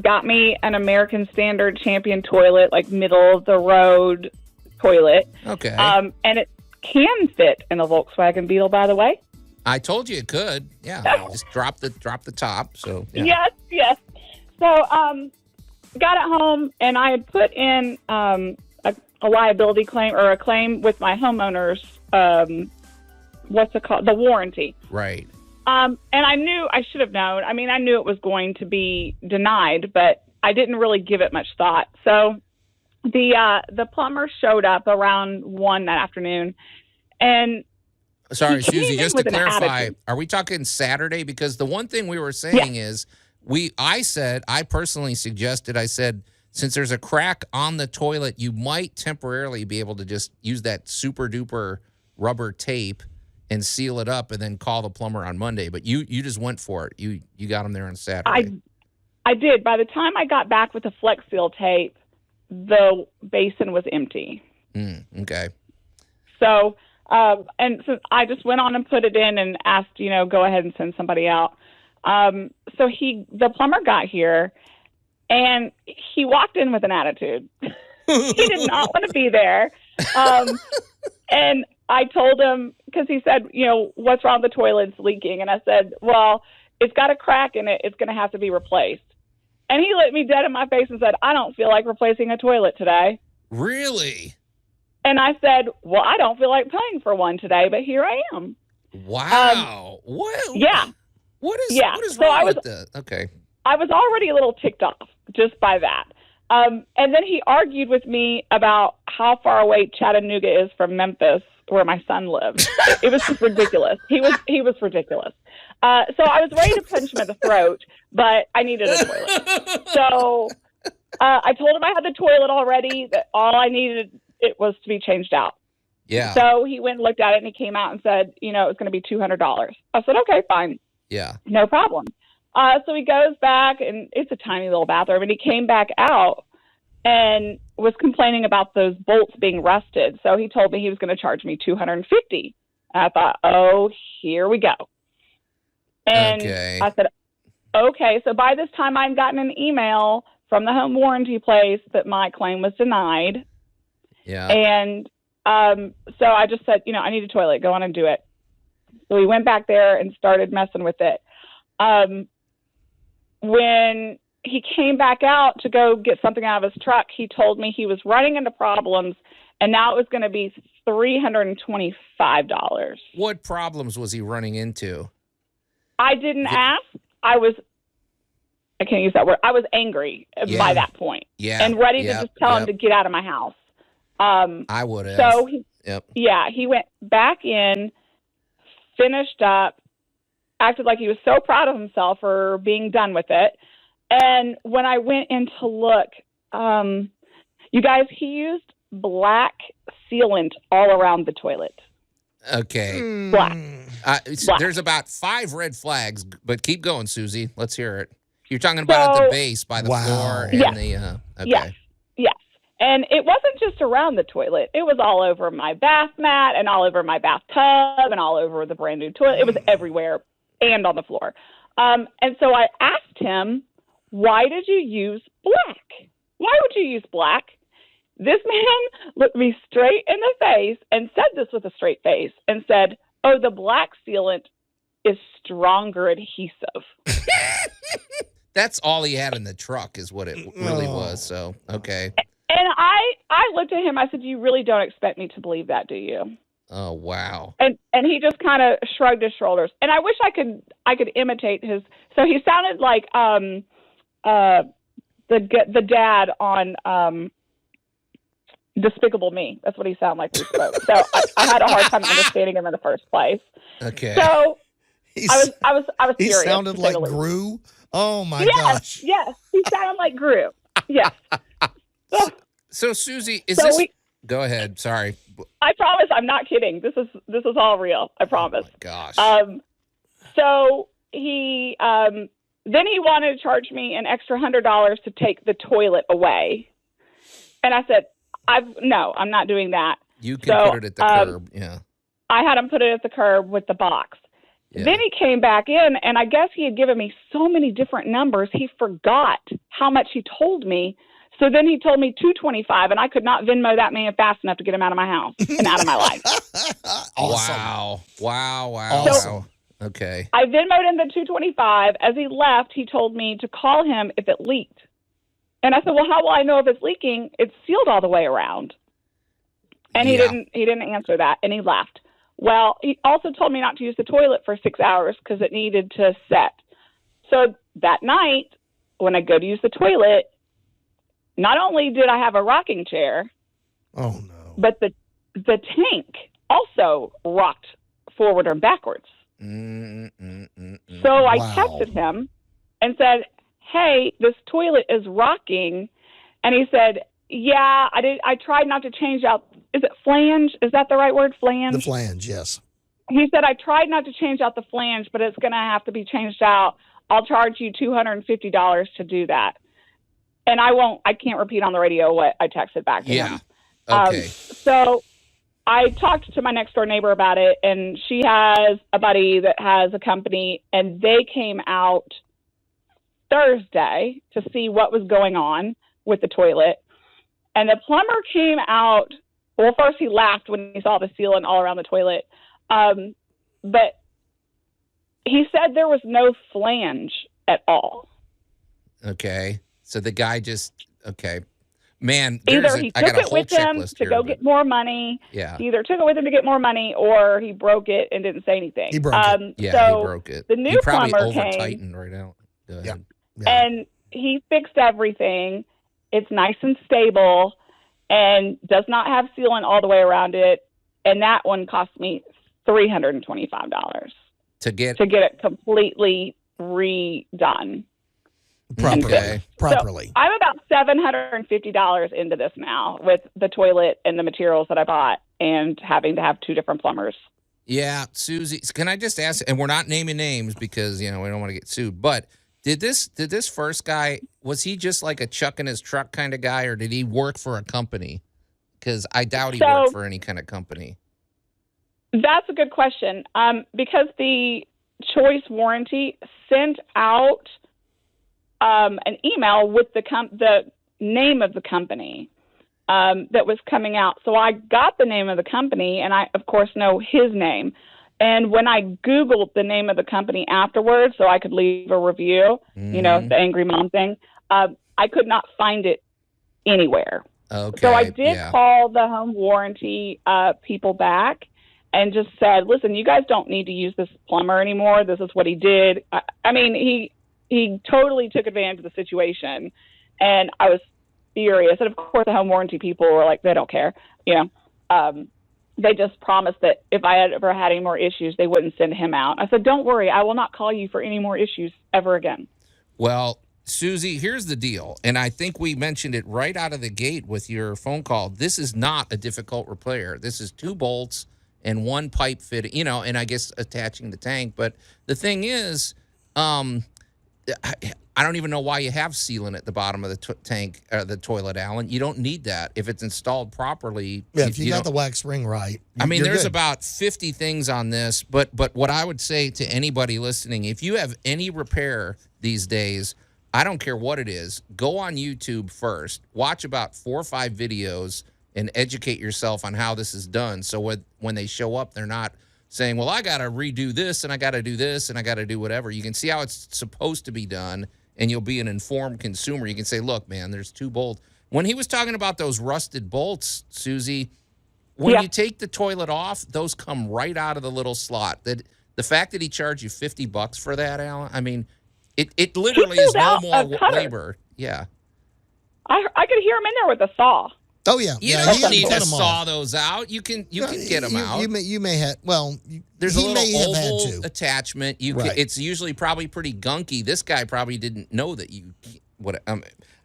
got me an American Standard Champion toilet, like middle of the road toilet. Okay. And it can fit in a Volkswagen Beetle, by the way. I told you it could. Yeah. Just drop the top. So yeah. Yes. So got it home, and I had put in a liability claim or a claim with my homeowner's what's it called? The warranty. Right. And I should have known. I mean, I knew it was going to be denied, but I didn't really give it much thought. So the plumber showed up around 1 that afternoon, and sorry, Susie, just to clarify, are we talking Saturday? Because the one thing we were saying is I personally suggested, I said, since there's a crack on the toilet, you might temporarily be able to just use that super duper rubber tape and seal it up and then call the plumber on Monday. But you just went for it. You got him there on Saturday. I did. By the time I got back with the Flex Seal tape, the basin was empty. Okay. So, and so I just went on and put it in and asked, go ahead and send somebody out. So the plumber got here, and he walked in with an attitude. He did not want to be there. And I told him, because he said, what's wrong with the toilet? It's leaking. And I said, well, it's got a crack in it. It's going to have to be replaced. And he looked me dead in my face and said, I don't feel like replacing a toilet today. Really? And I said, well, I don't feel like paying for one today, but here I am. Wow. What? Yeah. What is wrong with this? Okay. I was already a little ticked off just by that. And then he argued with me about how far away Chattanooga is from Memphis, where my son lives. It was just ridiculous. He was ridiculous. So I was ready to punch him in the throat, but I needed a toilet. So I told him I had the toilet already, that all I needed it was to be changed out. Yeah. So he went and looked at it, and he came out and said, it was going to be $200. I said, okay, fine. Yeah. No problem. So he goes back, and it's a tiny little bathroom, and he came back out and was complaining about those bolts being rusted. So he told me he was going to charge me $250. And I thought, oh, here we go. And Okay. I said, okay. So by this time, I'd gotten an email from the home warranty place that my claim was denied. Yeah. And so I just said, I need a toilet. Go on and do it. So we went back there and started messing with it. When he came back out to go get something out of his truck, he told me he was running into problems, and now it was going to be $325. What problems was he running into? I didn't ask. I can't use that word. I was angry by that point. Yeah. And ready to just tell him to get out of my house. I would have. So, he went back in, finished up, acted like he was so proud of himself for being done with it. And when I went in to look, you guys, he used black sealant all around the toilet. Okay. Black. There's about 5 red flags, but keep going, Susie. Let's hear it. You're talking about at the base by the floor and the. Okay. Yes. And it wasn't just around the toilet. It was all over my bath mat and all over my bathtub and all over the brand new toilet. It was everywhere and on the floor. And so I asked him, why did you use black? Why would you use black? This man looked me straight in the face and said this with a straight face and said, oh, the black sealant is stronger adhesive. That's all he had in the truck is what it really was. So, okay. And I looked at him. I said, you really don't expect me to believe that, do you? Oh, wow. And he just kind of shrugged his shoulders. And I wish I could imitate his. So he sounded like the dad on Despicable Me. That's what he sounded like when he spoke. So I had a hard time understanding him in the first place. Okay. So I was He furious. sounded like Gru. Oh my gosh. Yes, he sounded like Gru. Yes. So Susie, go ahead. Sorry. I promise I'm not kidding. This is all real. I promise. Oh my gosh. So he then he wanted to charge me an extra $100 to take the toilet away. And I said, I'm not doing that. You can put it at the curb. Yeah. I had him put it at the curb with the box. Yeah. Then he came back in, and I guess he had given me so many different numbers, he forgot how much he told me. So then he told me $225, and I could not Venmo that man fast enough to get him out of my house and out of my life. Awesome. Wow. Awesome. Okay. I Venmoed him the $225. As he left, he told me to call him if it leaked. And I said, well, how will I know if it's leaking? It's sealed all the way around. And he didn't answer that, and he left. Well, he also told me not to use the toilet for 6 hours because it needed to set. So that night, when I go to use the toilet, not only did I have a rocking chair, but the tank also rocked forward or backwards. So I texted him and said, hey, this toilet is rocking. And he said, yeah, I tried not to change out. Is it flange? Is that the right word? Flange? The flange, yes. He said, I tried not to change out the flange, but it's going to have to be changed out. I'll charge you $250 to do that. And I can't repeat on the radio what I texted back to him. Okay. So I talked to my next door neighbor about it, and she has a buddy that has a company, and they came out Thursday to see what was going on with the toilet. And the plumber came out. Well, first he laughed when he saw the sealant all around the toilet. But he said there was no flange at all. Okay. So the guy man, either he took it with him to go get more money. Yeah. He either took it with him to get more money, or he broke it and didn't say anything. He broke it. Yeah, so he broke it. The new he probably plumber over-tightened right out. Go ahead. Yeah. and he fixed everything. It's nice and stable and does not have sealant all the way around it. And that one cost me $325 to get it completely redone. Properly. So I'm about $750 into this now with the toilet and the materials that I bought and having to have 2 different plumbers. Yeah, Susie, can I just ask, and we're not naming names because, we don't want to get sued, but did this first guy, was he just like a chuck in his truck kind of guy, or did he work for a company? Because I doubt he worked for any kind of company. That's a good question. Because the Choice Warranty sent out an email with the name of the company that was coming out. So I got the name of the company, and I, of course, know his name. And when I Googled the name of the company afterwards so I could leave a review, the Angry Mom thing, I could not find it anywhere. Okay. So I did call the home warranty people back and just said, listen, you guys don't need to use this plumber anymore. This is what he did. I mean, he totally took advantage of the situation, and I was furious. And of course, the home warranty people were like, they don't care. They just promised that if I had ever had any more issues, they wouldn't send him out. I said, don't worry, I will not call you for any more issues ever again. Well, Susie, here's the deal, and I think we mentioned it right out of the gate with your phone call. This is not a difficult repair. This is 2 bolts and 1 pipe fit, and I guess attaching the tank. But the thing is, I don't even know why you have sealant at the bottom of the tank, the toilet, Allan. You don't need that if it's installed properly. Yeah, if you got the wax ring right. I mean, there's good. about 50 things on this, but what I would say to anybody listening, if you have any repair these days, I don't care what it is, go on YouTube first, watch about 4 or 5 videos, and educate yourself on how this is done. So when they show up, they're not saying, well, I got to redo this, and I got to do this, and I got to do whatever. You can see how it's supposed to be done, and you'll be an informed consumer. You can say, look, man, there's 2 bolts. When he was talking about those rusted bolts, Susie, when you take the toilet off, those come right out of the little slot. The fact that he charged you $50 for that, Allan, I mean, it literally is no more labor. Yeah. I could hear him in there with a saw. Oh, yeah. You don't need to saw those out. You can get them out. You may have, there's a little oval attachment. Right. It's usually probably pretty gunky. This guy probably didn't know that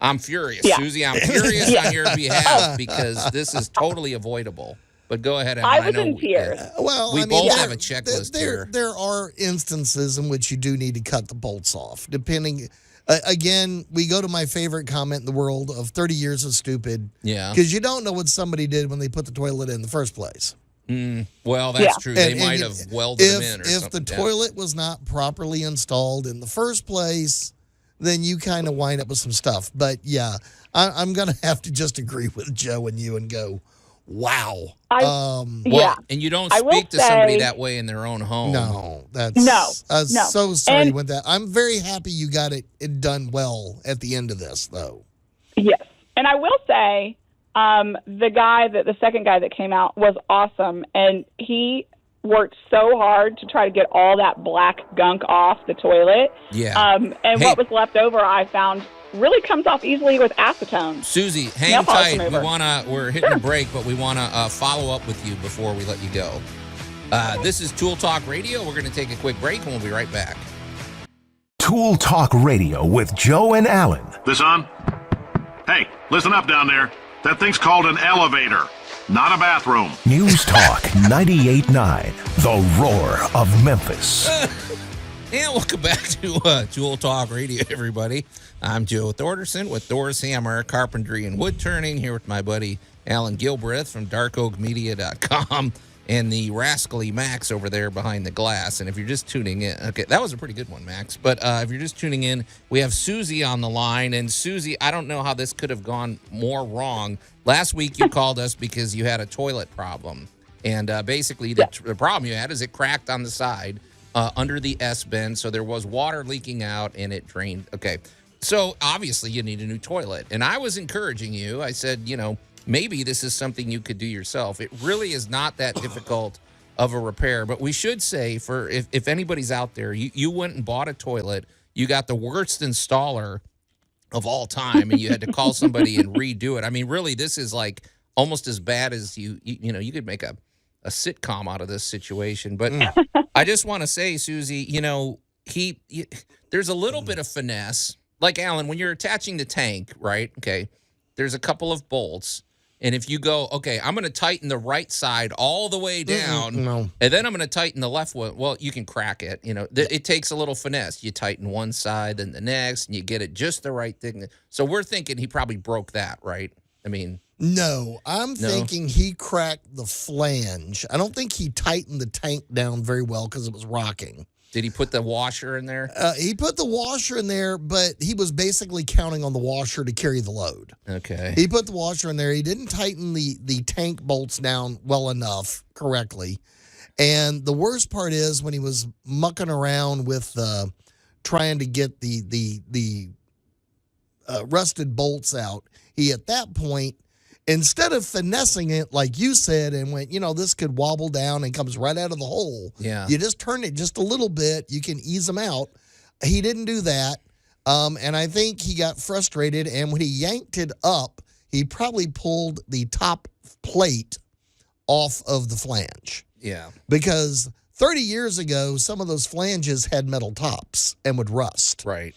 I'm furious, Susie. I'm furious on your behalf because this is totally avoidable. But go ahead, Allan. I was in tears. We both have a checklist here. There are instances in which you do need to cut the bolts off, depending. Again, we go to my favorite comment in the world of 30 years of stupid. Yeah. Because you don't know what somebody did when they put the toilet in the first place. Well, that's true. They might have welded them in or something. If the toilet was not properly installed in the first place, then you kind of wind up with some stuff. But, yeah, I'm going to have to just agree with Joe and you and go, wow. And you don't speak to somebody that way in their own home. No, that's no. So sorry with that. I'm very happy you got it done well at the end of this, though. Yes, and I will say, the second guy that came out was awesome, and he worked so hard to try to get all that black gunk off the toilet. Yeah. What was left over, I found, really comes off easily with acetone. Susie, hang tight. We're hitting a break, but we want to follow up with you before we let you go. This is Tool Talk Radio. We're going to take a quick break, and we'll be right back. Tool Talk Radio with Joe and Allan. This on? Hey, listen up down there. That thing's called an elevator, not a bathroom. News Talk 98.9, the roar of Memphis. And welcome back to Tool Talk Radio, everybody. I'm Joe Thorderson with Thor's Hammer, Carpentry, and Wood Turning, here with my buddy Allan Gilbreth from darkoakmedia.com and the rascally Max over there behind the glass. And if you're just tuning in, okay, that was a pretty good one, Max. But if you're just tuning in, we have Susie on the line. And Susie, I don't know how this could have gone more wrong. Last week you called us because you had a toilet problem. And basically the problem you had is it cracked on the side under the S-bend. So there was water leaking out and it drained. Okay. So obviously you need a new toilet. And I was encouraging you. I said, maybe this is something you could do yourself. It really is not that difficult of a repair. But we should say, for if anybody's out there, you went and bought a toilet, you got the worst installer of all time, and you had to call somebody and redo it. I mean, really, this is like almost as bad as you could make a sitcom out of this situation. But I just want to say, Susie, there's a little bit of finesse. Like, Allan, when you're attaching the tank, right? Okay, there's a couple of bolts. And if you go, okay, I'm going to tighten the right side all the way down, and then I'm going to tighten the left one, well, you can crack it. It takes a little finesse. You tighten one side, then the next, and you get it just the right thing. So we're thinking he probably broke that, right? I mean... No, I'm thinking he cracked the flange. I don't think he tightened the tank down very well because it was rocking. Did he put the washer in there? He put the washer in there, but he was basically counting on the washer to carry the load. Okay. He put the washer in there. He didn't tighten the tank bolts down well enough correctly. And the worst part is when he was mucking around with trying to get the rusted bolts out, he at that point, instead of finessing it like you said and went, this could wobble down and comes right out of the hole. Yeah. You just turn it just a little bit. You can ease them out. He didn't do that. And I think he got frustrated. And when he yanked it up, he probably pulled the top plate off of the flange. Yeah. Because 30 years ago, some of those flanges had metal tops and would rust. Right.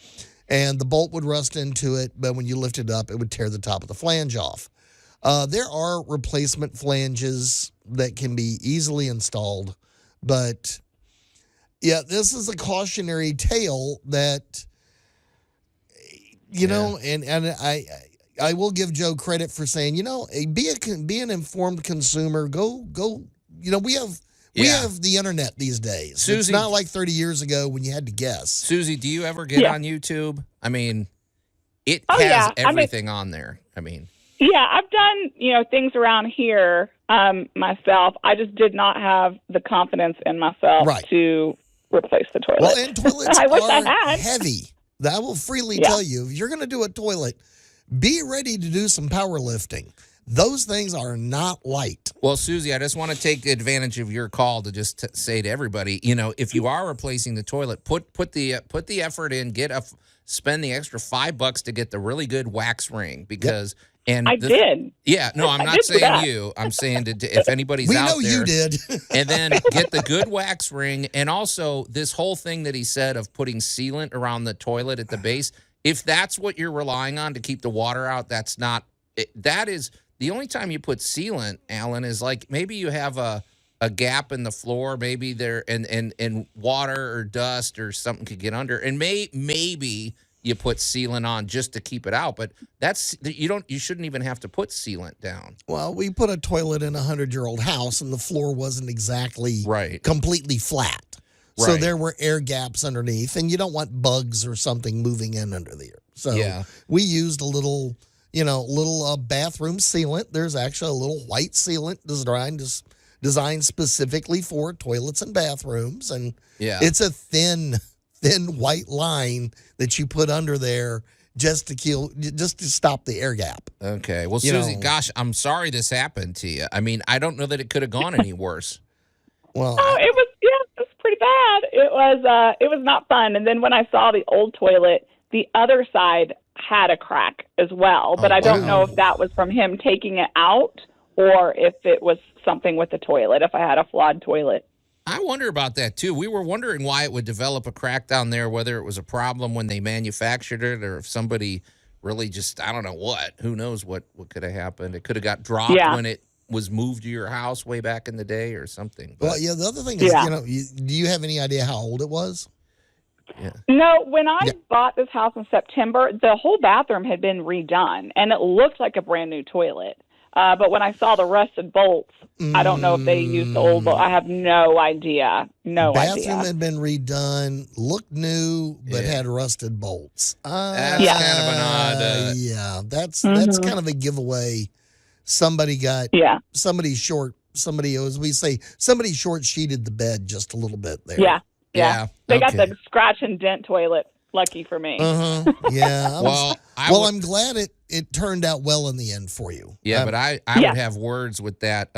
And the bolt would rust into it, but when you lift it up, it would tear the top of the flange off. There are replacement flanges that can be easily installed, but yeah, this is a cautionary tale that, and I will give Joe credit for saying, be an informed consumer. Go. We have the internet these days. Susie, it's not like 30 years ago when you had to guess. Susie, do you ever get on YouTube? I mean, it has everything on there. I mean. Yeah, I've done, things around here myself. I just did not have the confidence in myself to replace the toilet. Well, and toilets I wish are I had. heavy. I will freely tell you, if you're going to do a toilet, be ready to do some powerlifting. Those things are not light. Well, Susie, I just want to take advantage of your call to just say to everybody, if you are replacing the toilet, put the effort in, spend the extra $5 to get the really good wax ring because. Yep. And I did. Yeah, no, I'm not saying you. I'm saying if anybody's out there. We know you did. And then get the good wax ring. And also this whole thing that he said of putting sealant around the toilet at the base, if that's what you're relying on to keep the water out, that is the only time you put sealant, Allan, is like maybe you have a gap in the floor, maybe there and water or dust or something could get under. And maybe you put sealant on just to keep it out, but you shouldn't even have to put sealant down. Well, we put a toilet in a 100-year-old house and the floor wasn't exactly completely flat. So Right. there were air gaps underneath and you don't want bugs or something moving in under there. So we used a little bathroom sealant. There's actually a little white sealant designed specifically for toilets and bathrooms. And it's a thin white line that you put under there just to stop the air gap. Okay. Well, Susie, gosh, I'm sorry this happened to you. I mean, I don't know that it could have gone any worse. Well, it was pretty bad. It was not fun. And then when I saw the old toilet, the other side had a crack as well. But I don't know if that was from him taking it out or if it was something with the toilet, if I had a flawed toilet. I wonder about that, too. We were wondering why it would develop a crack down there, whether it was a problem when they manufactured it or if somebody really just, I don't know what. Who knows what could have happened. It could have got dropped when it was moved to your house way back in the day or something. But, well, the other thing is, do you have any idea how old it was? Yeah. No, when I bought this house in September, the whole bathroom had been redone, and it looked like a brand new toilet. But when I saw the rusted bolts, I don't know if they used the old bolt. I have no idea. Bathroom had been redone, looked new, but had rusted bolts. That's kind of an odd. That's kind of a giveaway. Somebody got somebody short. Somebody, as we say, somebody short sheeted the bed just a little bit there. Yeah. They got the scratch and dent toilet. Lucky for me. Yeah. I'm glad it turned out well in the end for you. Yeah, but I would have words with that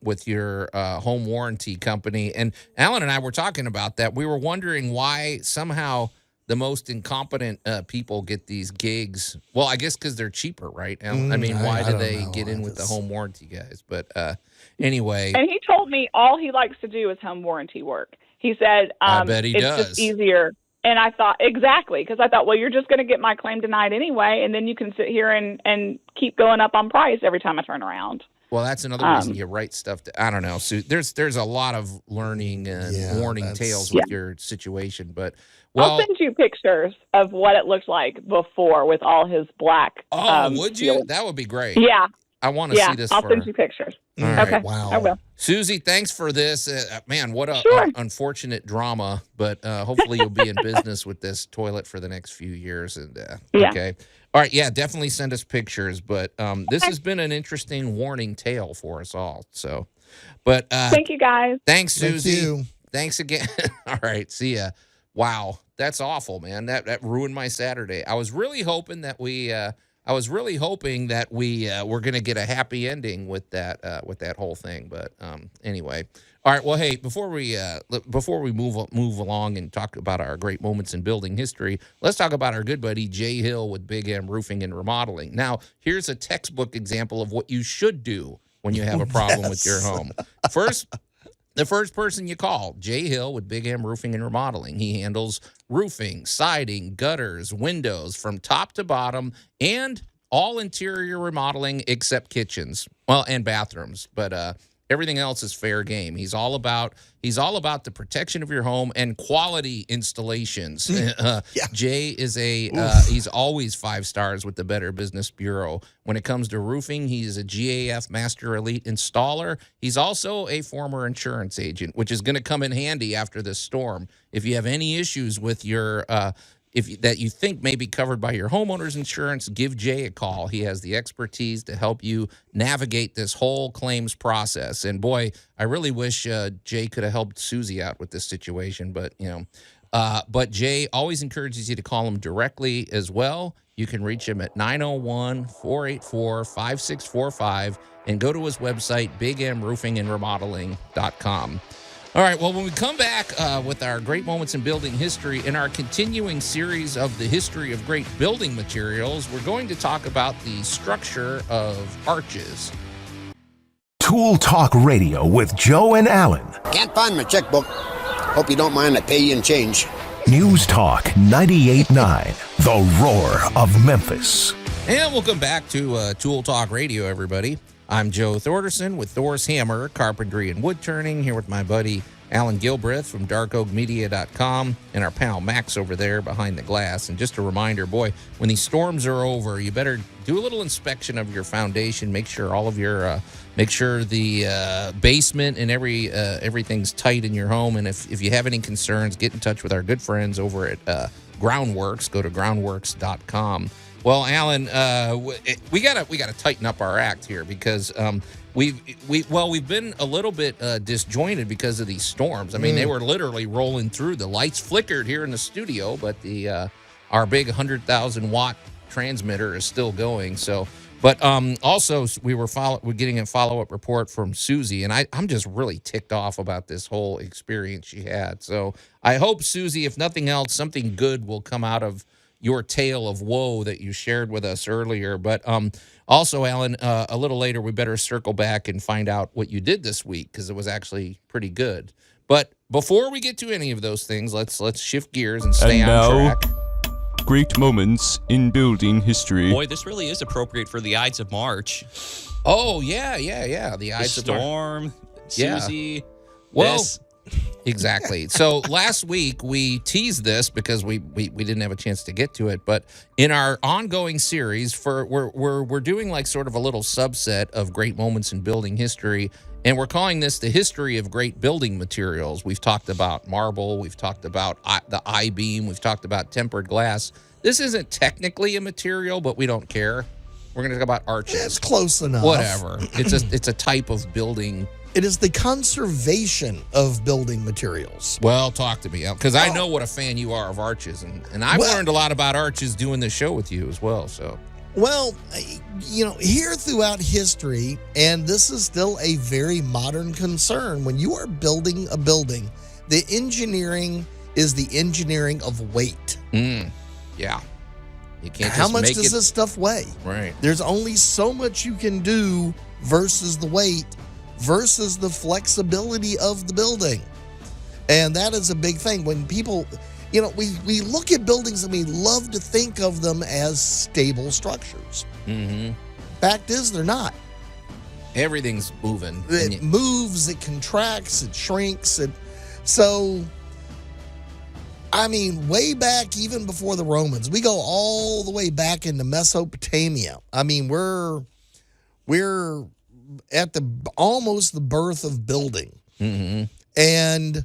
with your home warranty company. And Allan and I were talking about that. We were wondering why somehow the most incompetent people get these gigs. Well, I guess because they're cheaper, right? I mean, why do they get in with the home warranty guys? But anyway. And he told me all he likes to do is home warranty work. He said I bet he it's does. just easier. And I thought, exactly, because I thought, well, you're just going to get my claim denied anyway, and then you can sit here and keep going up on price every time I turn around. Well, that's another reason you write stuff. I don't know. So there's a lot of learning and warning tales with your situation. But I'll send you pictures of what it looked like before with all his black. Would you? Sealant. That would be great. Yeah. I want to see this. I'll send you pictures. All right. Okay. Wow. I will. Susie, thanks for this. Man, what a Sure. unfortunate drama, but hopefully you'll be in business with this toilet for the next few years. And Yeah. okay. All right. Yeah, definitely send us pictures. But this has been an interesting warning tale for us all. So, but Thank you, guys. thanks, Susie. Thank you. Thanks again. All right. See ya. Wow. That's awful, man. That ruined my Saturday. I was really hoping that we were going to get a happy ending with that whole thing. But anyway. All right. Well, hey, before we move along and talk about our great moments in building history, let's talk about our good buddy Jay Hill with Big M Roofing and Remodeling. Now, here's a textbook example of what you should do when you have a problem with your home. The first person you call, Jay Hill with Big M Roofing and Remodeling. He handles roofing, siding, gutters, windows from top to bottom, and all interior remodeling except kitchens, well, and bathrooms. But everything else is fair game. He's all about the protection of your home and quality installations. Jay is he's always 5 stars with the Better Business Bureau. When it comes to roofing, he's a GAF Master Elite installer. He's also a former insurance agent, which is going to come in handy after this storm. If you have any issues with your that you think may be covered by your homeowner's insurance, give Jay a call. He has the expertise to help you navigate this whole claims process. And boy, I really wish Jay could have helped Susie out with this situation, but but Jay always encourages you to call him directly as well. You can reach him at 901-484-5645 and go to his website, bigmroofingandremodeling.com. All right, well, when we come back with our great moments in building history, in our continuing series of the history of great building materials, we're going to talk about the structure of arches. Tool Talk Radio with Joe and Allan. Can't find my checkbook. Hope you don't mind I pay you in change. News Talk 98.9, the roar of Memphis. And welcome back to Tool Talk Radio, everybody. I'm Joe Thorderson with Thor's Hammer, Carpentry and Wood Turning, here with my buddy Allan Gilbreth from darkoakmedia.com and our pal Max over there behind the glass. And just a reminder, boy, when these storms are over, you better do a little inspection of your foundation. Make sure all of your, make sure the basement and everything's tight in your home. And if you have any concerns, get in touch with our good friends over at Groundworks. Go to groundworks.com. Well, Allan, we gotta tighten up our act here because we've been a little bit disjointed because of these storms. I mean, they were literally rolling through. The lights flickered here in the studio, but our big 100,000 watt transmitter is still going. So, but also we're getting a follow-up report from Susie, and I'm just really ticked off about this whole experience she had. So I hope, Susie, if nothing else, something good will come out of your tale of woe that you shared with us earlier. But also, Allan, a little later, we better circle back and find out what you did this week, because it was actually pretty good. But before we get to any of those things, let's shift gears and stay on track. Great moments in building history. Boy, this really is appropriate for the Ides of March. Oh, yeah. The Ides of March. Storm, Susie, Well, this. Exactly. So last week we teased this because we didn't have a chance to get to it, but in our ongoing series we're doing like sort of a little subset of great moments in building history, and we're calling this the history of great building materials. We've talked about marble, we've talked about the I-beam, we've talked about tempered glass. This isn't technically a material, but we don't care. We're going to talk about arches. It's close enough. Whatever. It's a type of building. It is the conservation of building materials. Well, talk to me, because I know what a fan you are of arches, and I've learned a lot about arches doing this show with you as well. So, well, here throughout history, and this is still a very modern concern, when you are building a building, the engineering is the engineering of weight. Yeah. You can't How just much make does it, this stuff weigh? Right. There's only so much you can do versus the weight versus the flexibility of the building. And that is a big thing. When people, we look at buildings and we love to think of them as stable structures. Mm-hmm. Fact is, they're not. Everything's moving. It moves, it contracts, it shrinks. So, I mean, way back, even before the Romans, we go all the way back into Mesopotamia. I mean, we're at the almost the birth of building. Mm-hmm. And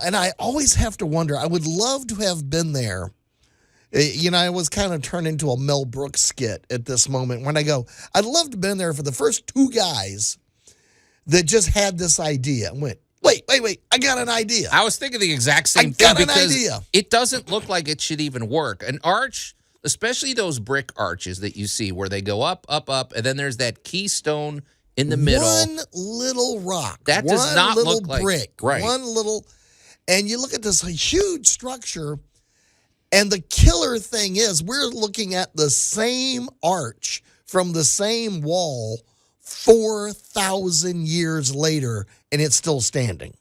and I always have to wonder, I would love to have been there. I was kind of turned into a Mel Brooks skit at this moment when I go, I'd love to have been there for the first two guys that just had this idea and went, wait, I got an idea. I was thinking the exact same I thing got an because idea. it doesn't look like it should even work. An arch, especially those brick arches that you see where they go up, and then there's that keystone in the middle. One little rock. That does not little look like brick. right. One little, and you look at this huge structure, and the killer thing is we're looking at the same arch from the same wall 4,000 years later, and it's still standing.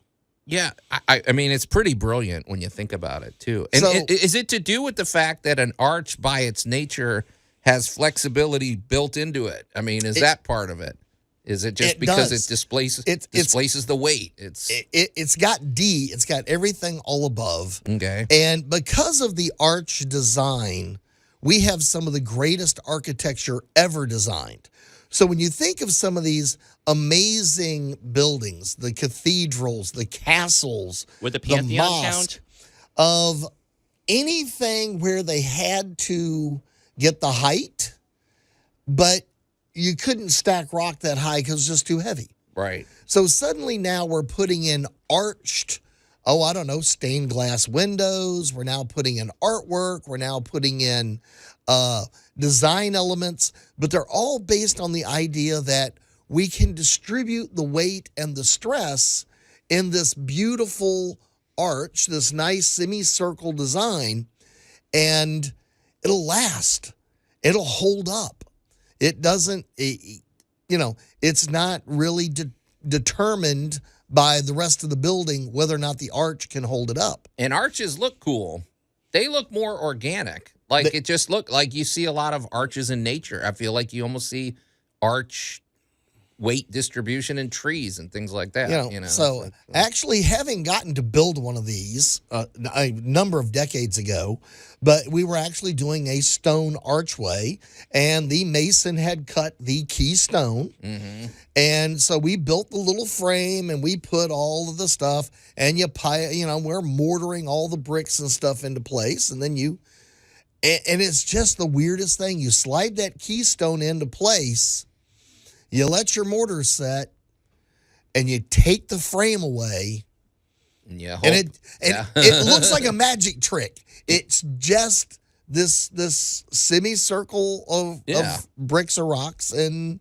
Yeah, I mean, it's pretty brilliant when you think about it, too. And So- is it to do with the fact that an arch, by its nature, has flexibility built into it? I mean, is that part of it? Is it just because does. it displaces the weight? It's got D. It's got everything all above. Okay. And because of the arch design, we have some of the greatest architecture ever designed. So when you think of some of these amazing buildings, the cathedrals, the castles, Would the Pantheon mosque, count? of anything where they had to get the height, but you couldn't stack rock that high because it's just too heavy. Right. So suddenly now we're putting in arched, stained glass windows. We're now putting in artwork. We're now putting in design elements, but they're all based on the idea that we can distribute the weight and the stress in this beautiful arch, this nice semicircle design, and it'll last. It'll hold up. It doesn't, it's not really determined by the rest of the building whether or not the arch can hold it up. And arches look cool. They look more organic. It just look like you see a lot of arches in nature. I feel like you almost see arch weight distribution in trees and things like that. So actually having gotten to build one of these a number of decades ago, but we were actually doing a stone archway, and the mason had cut the keystone. Mm-hmm. And so we built the little frame, and we put all of the stuff, and we're mortaring all the bricks and stuff into place, and then and it's just the weirdest thing. You slide that keystone into place, you let your mortar set, and you take the frame away, and it looks like a magic trick. It's just this semicircle of bricks or rocks, and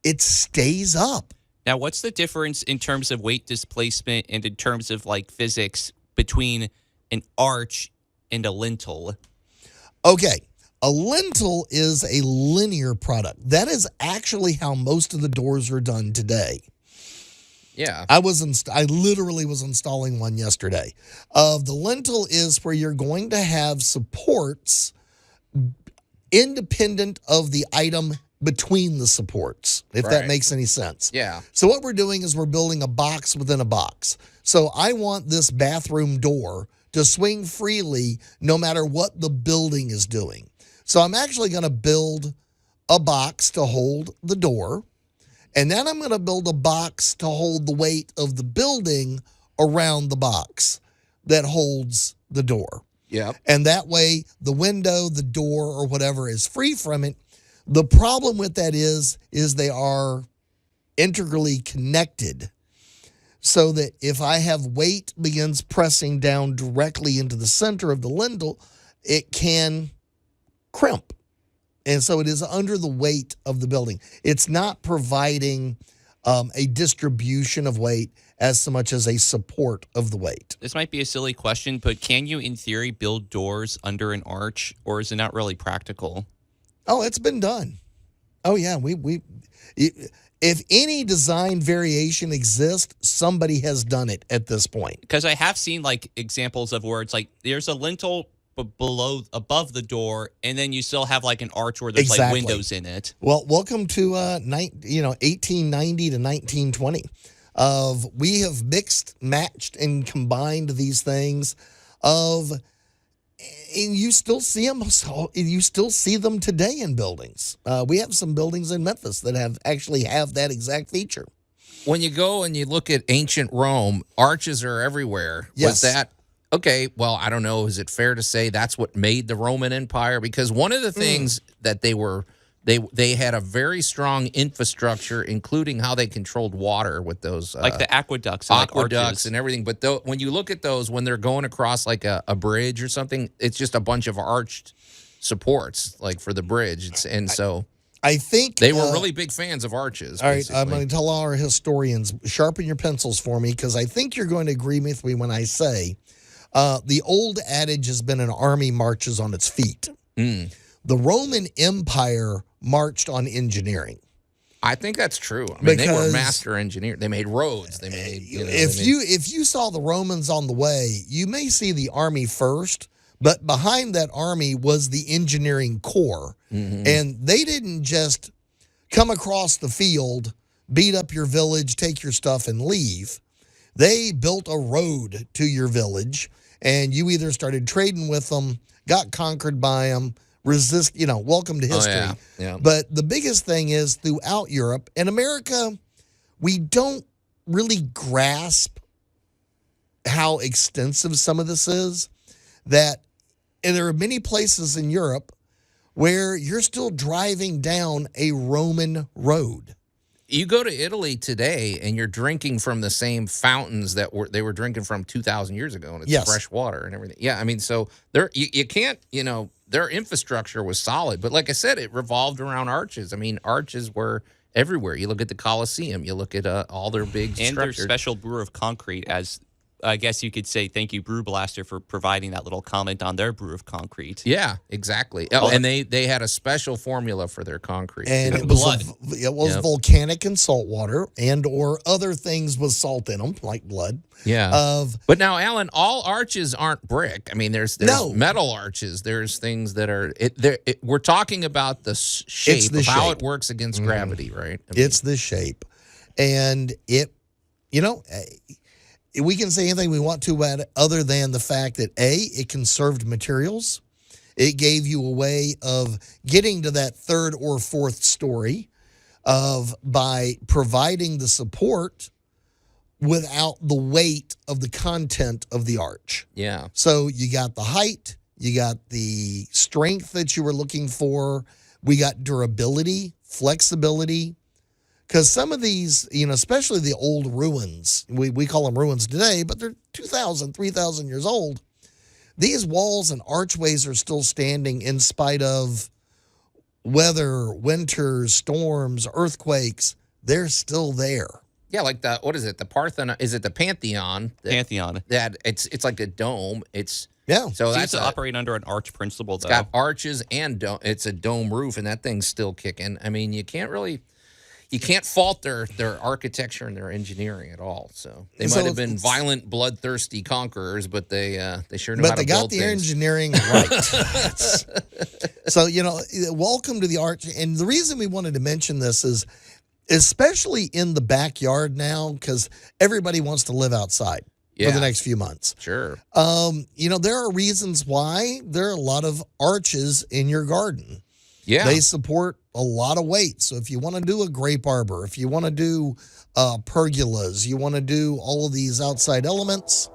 it stays up. Now, what's the difference in terms of weight displacement and in terms of physics between an arch and a lintel? Okay. A lintel is a linear product. That is actually how most of the doors are done today. Yeah. I literally was installing one yesterday. The lintel is where you're going to have supports independent of the item between the supports, if that makes any sense. Yeah. So what we're doing is we're building a box within a box. So I want this bathroom door to swing freely no matter what the building is doing. So I'm actually going to build a box to hold the door, and then I'm going to build a box to hold the weight of the building around the box that holds the door. Yep. And that way the window, the door, or whatever is free from it. The problem with that is they are integrally connected, so that if I have weight begins pressing down directly into the center of the lintel, it can crimp. And so it is under the weight of the building. It's not providing a distribution of weight as so much as a support of the weight. This might be a silly question, but can you, in theory, build doors under an arch, or is it not really practical? Oh, it's been done. Oh, yeah. If any design variation exists, somebody has done it at this point. Because I have seen examples of where it's there's a lintel above the door, and then you still have an arch where there's windows in it. Well, welcome to 1890 to 1920. We have mixed, matched, and combined these things And you still see them. You still see them today in buildings. We have some buildings in Memphis that actually have that exact feature. When you go and you look at ancient Rome, arches are everywhere. Yes. Was that okay? Well, I don't know. Is it fair to say that's what made the Roman Empire? Because one of the things that they had a very strong infrastructure, including how they controlled water with those like the aqueducts, and aqueducts and everything. But when you look at those, when they're going across like a bridge or something, it's just a bunch of arched supports, like for the bridge. I think they were really big fans of arches. All right, basically. I'm going to tell our historians, sharpen your pencils for me, because I think you're going to agree with me when I say the old adage has been an army marches on its feet. The Roman Empire marched on engineering. I think that's true. I mean, they were master engineers. They made roads. They made. If you saw the Romans on the way, you may see the army first. But behind that army was the engineering corps. And they didn't just come across the field, beat up your village, take your stuff, and leave. They built a road to your village, and you either started trading with them, got conquered by them, welcome to history. Oh, yeah. But the biggest thing is throughout Europe and America, we don't really grasp how extensive some of this is. And there are many places in Europe where you're still driving down a Roman road. You go to Italy today, and you're drinking from the same fountains that they were drinking from 2,000 years ago, and it's fresh water and everything. Yeah, I mean, so you can't, their infrastructure was solid. But like I said, it revolved around arches. I mean, arches were everywhere. You look at the Colosseum. You look at all their big and structures. their special brew of concrete, as I guess you could say thank you, Brew Blaster, for providing that little comment on their brew of concrete. Yeah, exactly. Oh, and they had a special formula for their concrete. And it was volcanic and salt water, and or other things with salt in them, like blood. Yeah. But now, Allan, all arches aren't brick. I mean, there's metal arches. There's things that are. We're talking about the shape of how it works against gravity, right? I mean, it's the shape, and we can say anything we want to about it other than the fact that, it conserved materials. It gave you a way of getting to that third or fourth story by providing the support without the weight of the content of the arch. Yeah. So you got the height, you got the strength that you were looking for, we got durability, flexibility. Because some of these, especially the old ruins, we call them ruins today, but they're 2,000, 3,000 years old. These walls and archways are still standing in spite of weather, winters, storms, earthquakes. They're still there. Yeah, like what is it? The Parthenon? Is it the Pantheon? Pantheon. That it's like a dome. So seems to operate under an arch principle, though. It's got arches and dome. It's a dome roof, and that thing's still kicking. I mean, you can't fault their architecture and their engineering at all. So they might have been violent, bloodthirsty conquerors, but they sure know how to build things. But they got the engineering right. So, welcome to the arch. And the reason we wanted to mention this is, especially in the backyard now, because everybody wants to live outside for the next few months. Sure. There are reasons why there are a lot of arches in your garden. Yeah. They support a lot of weight. So if you want to do a grape arbor, if you want to do pergolas, you want to do all of these outside elements,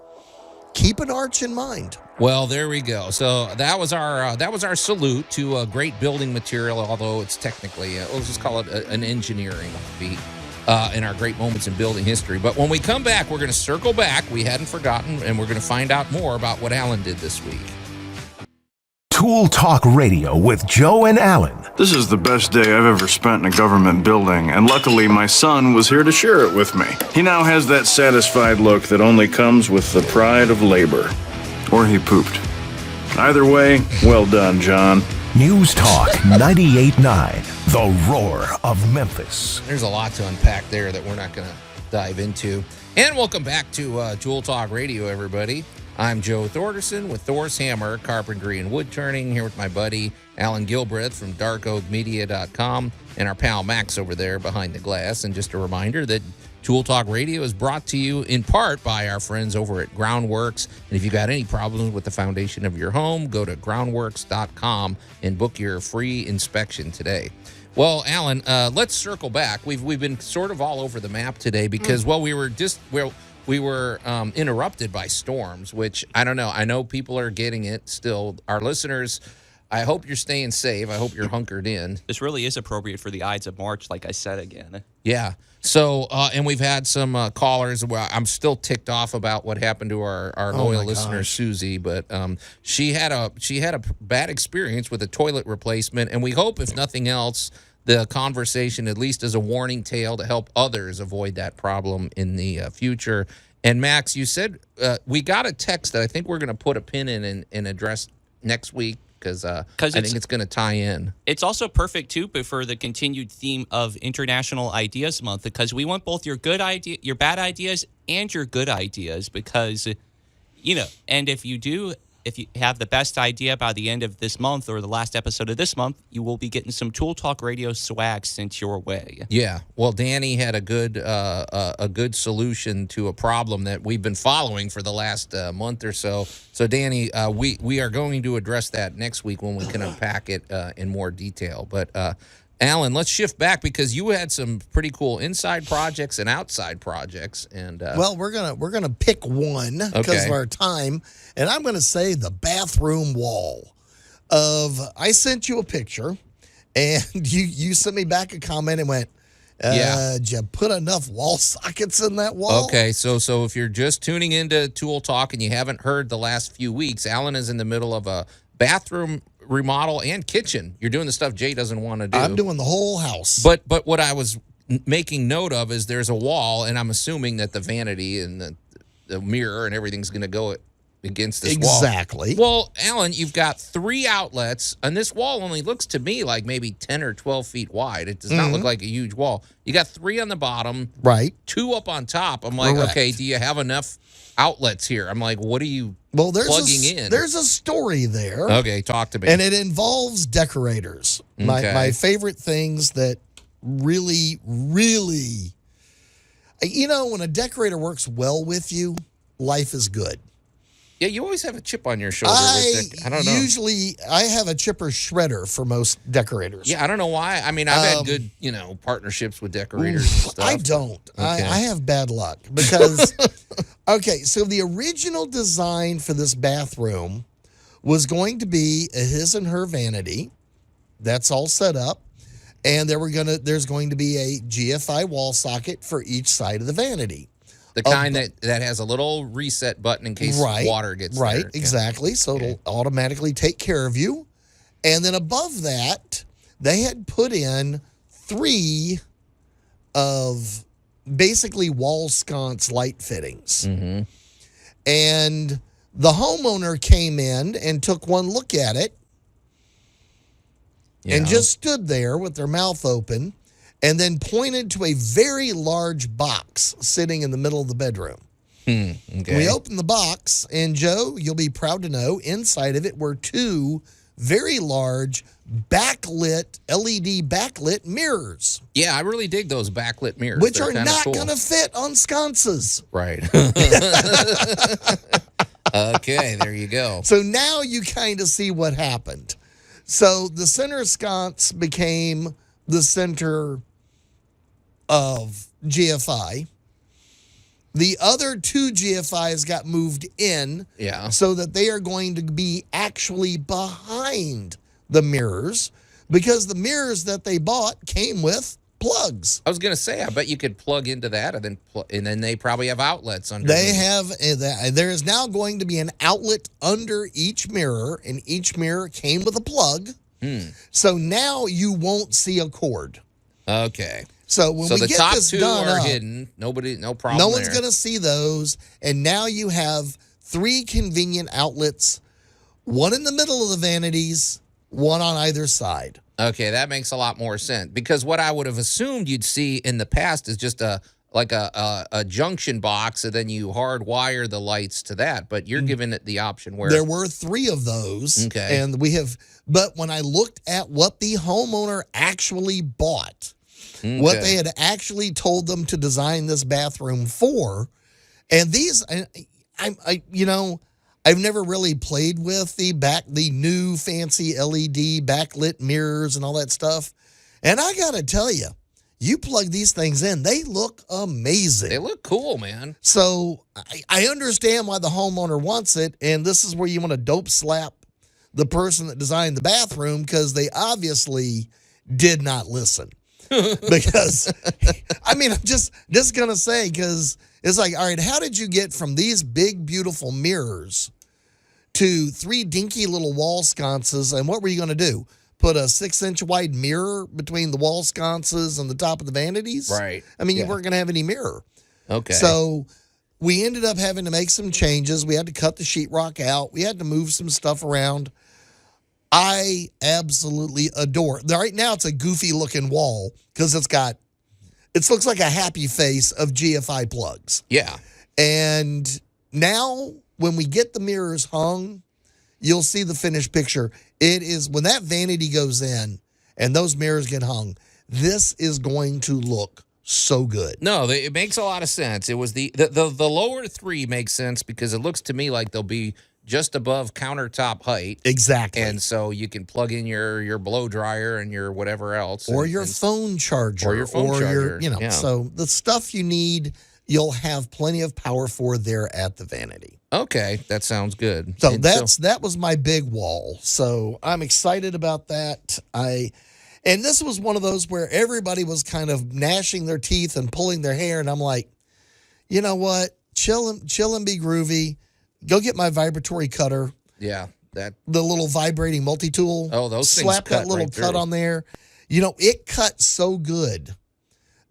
keep an arch in mind. Well, there we go. So that was our salute to a great building material, although it's technically, let's just call it an engineering feat in our great moments in building history. But when we come back, we're going to circle back. We hadn't forgotten, and we're going to find out more about what Allan did this week. Tool Talk Radio with Joe and Allan. This is the best day I've ever spent in a government building, and luckily my son was here to share it with me. He now has that satisfied look that only comes with the pride of labor. Or he pooped. Either way, well done, John. News Talk 98.9, the roar of Memphis. There's a lot to unpack there that we're not going to dive into. And welcome back to Tool Talk Radio, everybody. I'm Joe Thorderson with Thor's Hammer, Carpentry and Wood Turning, here with my buddy Allan Gilbreth from darkoakmedia.com and our pal Max over there behind the glass. And just a reminder that Tool Talk Radio is brought to you in part by our friends over at Groundworks. And if you got any problems with the foundation of your home, go to groundworks.com and book your free inspection today. Well, Allan, let's circle back. We've been sort of all over the map today because, we were interrupted by storms, which I don't know. I know people are getting it still. Our listeners, I hope you're staying safe. I hope you're hunkered in. This really is appropriate for the Ides of March, like I said again. Yeah. So, and we've had some callers. Well, I'm still ticked off about what happened to our loyal listener, Susie, but she had a bad experience with a toilet replacement, and we hope, if nothing else, the conversation at least is a warning tale to help others avoid that problem in the future. And Max, you said we got a text that I think we're going to put a pin in and address next week. Because I think it's going to tie in. It's also perfect, too, but for the continued theme of International Ideas Month, because we want both your bad ideas and your good ideas, because, and if you have the best idea by the end of this month or the last episode of this month, you will be getting some Tool Talk Radio swag sent your way. Yeah. Well, Danny had a good solution to a problem that we've been following for the last month or so. So, Danny, we are going to address that next week when we can unpack it in more detail. But, Allan, let's shift back because you had some pretty cool inside projects and outside projects, and well, we're gonna pick one because of our time, and I'm gonna say the bathroom wall. I sent you a picture, and you sent me back a comment and went, did you put enough wall sockets in that wall? Okay, so if you're just tuning into Tool Talk and you haven't heard the last few weeks, Allan is in the middle of a bathroom remodel and kitchen. You're doing the stuff Jay doesn't want to do. I'm doing the whole house. But what I was making note of is there's a wall, and I'm assuming that the vanity and the mirror and everything's going to go against this wall. Exactly. Well, Allan, you've got 3 outlets, and this wall only looks to me like maybe 10 or 12 feet wide. It does not look like a huge wall. You got 3 on the bottom, right? 2 up on top. I'm like, okay, do you have enough outlets here? I'm like, what are you plugging in? There's a story there. Okay, talk to me. And it involves decorators. My favorite things that really, really, when a decorator works well with you, life is good. Yeah, you always have a chip on your shoulder. I don't know. Usually, I have a chipper shredder for most decorators. Yeah, I don't know why. I mean, I've had good, partnerships with decorators and stuff. I don't. Okay. I have bad luck because, okay, so the original design for this bathroom was going to be a his and her vanity. That's all set up. And there's going to be a GFI wall socket for each side of the vanity. The kind that has a little reset button in case water gets there. Right, exactly. So it'll automatically take care of you. And then above that, they had put in 3 of basically wall sconce light fittings. Mm-hmm. And the homeowner came in and took one look at it and just stood there with their mouth open and then pointed to a very large box sitting in the middle of the bedroom. Okay. We opened the box, and Joe, you'll be proud to know, inside of it were 2 very large backlit, LED backlit mirrors. Yeah, I really dig those backlit mirrors. Which are not going to fit on sconces. Right. Okay, there you go. So now you kind of see what happened. So the center sconce became the center of GFI. The other 2 GFIs got moved in so that they are going to be actually behind the mirrors because the mirrors that they bought came with plugs. I was going to say, I bet you could plug into that and then they probably have outlets underneath. They have, there is now going to be an outlet under each mirror, and each mirror came with a plug. So now you won't see a cord. Okay. So when we the get top this 2 done are up, hidden. No problem. No one's going to see those. And now you have 3 convenient outlets, 1 in the middle of the vanities, 1 on either side. Okay, that makes a lot more sense because what I would have assumed you'd see in the past is just a junction box, and then you hardwire the lights to that. But you're giving it the option where there were 3 of those. Okay, and we have. But when I looked at what the homeowner actually bought, what they had actually told them to design this bathroom for. And these, I've never really played with the new fancy LED backlit mirrors and all that stuff. And I got to tell you, you plug these things in, they look amazing. They look cool, man. So I understand why the homeowner wants it, and this is where you want to dope slap the person that designed the bathroom, because they obviously did not listen. Because, I mean, I'm just going to say, because it's like, all right, how did you get from these big, beautiful mirrors to 3 dinky little wall sconces, and what were you going to do? Put a 6-inch wide mirror between the wall sconces and the top of the vanities? Right. I mean, you weren't going to have any mirror. Okay. So we ended up having to make some changes. We had to cut the sheetrock out. We had to move some stuff around. I absolutely adore it. Right now, it's a goofy looking wall because it looks like a happy face of GFI plugs. Yeah. And now when we get the mirrors hung, you'll see the finished picture. It is, when that vanity goes in and those mirrors get hung, this is going to look so good. No, it makes a lot of sense. It was the lower 3 makes sense because it looks to me like they'll be just above countertop height. Exactly. And so you can plug in your blow dryer and your whatever else. Or your phone charger. Or your phone charger. So the stuff you need, you'll have plenty of power for there at the vanity. Okay, that sounds good. So that was my big wall. So I'm excited about that. And this was one of those where everybody was kind of gnashing their teeth and pulling their hair, and I'm like, you know what? Chill and be groovy. Go get my vibratory cutter. Yeah, the little vibrating multi-tool. Oh, those things slap that little cut on there. It cut so good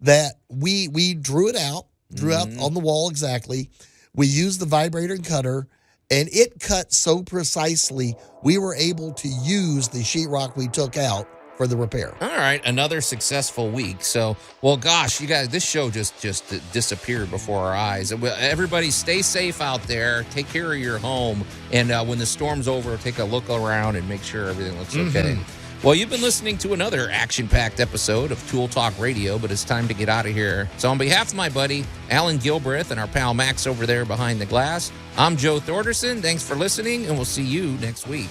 that we drew it out. Drew out on the wall exactly. We used the vibrator and cutter, and it cut so precisely, we were able to use the sheetrock we took out for the repair. All right, another successful week. So, well, gosh, you guys, this show just disappeared before our eyes. Everybody stay safe out there. Take care of your home. And when the storm's over, take a look around and make sure everything looks okay. Well, you've been listening to another action-packed episode of Tool Talk Radio, but it's time to get out of here. So on behalf of my buddy, Allan Gilbreth, and our pal Max over there behind the glass, I'm Joe Thorderson. Thanks for listening, and we'll see you next week.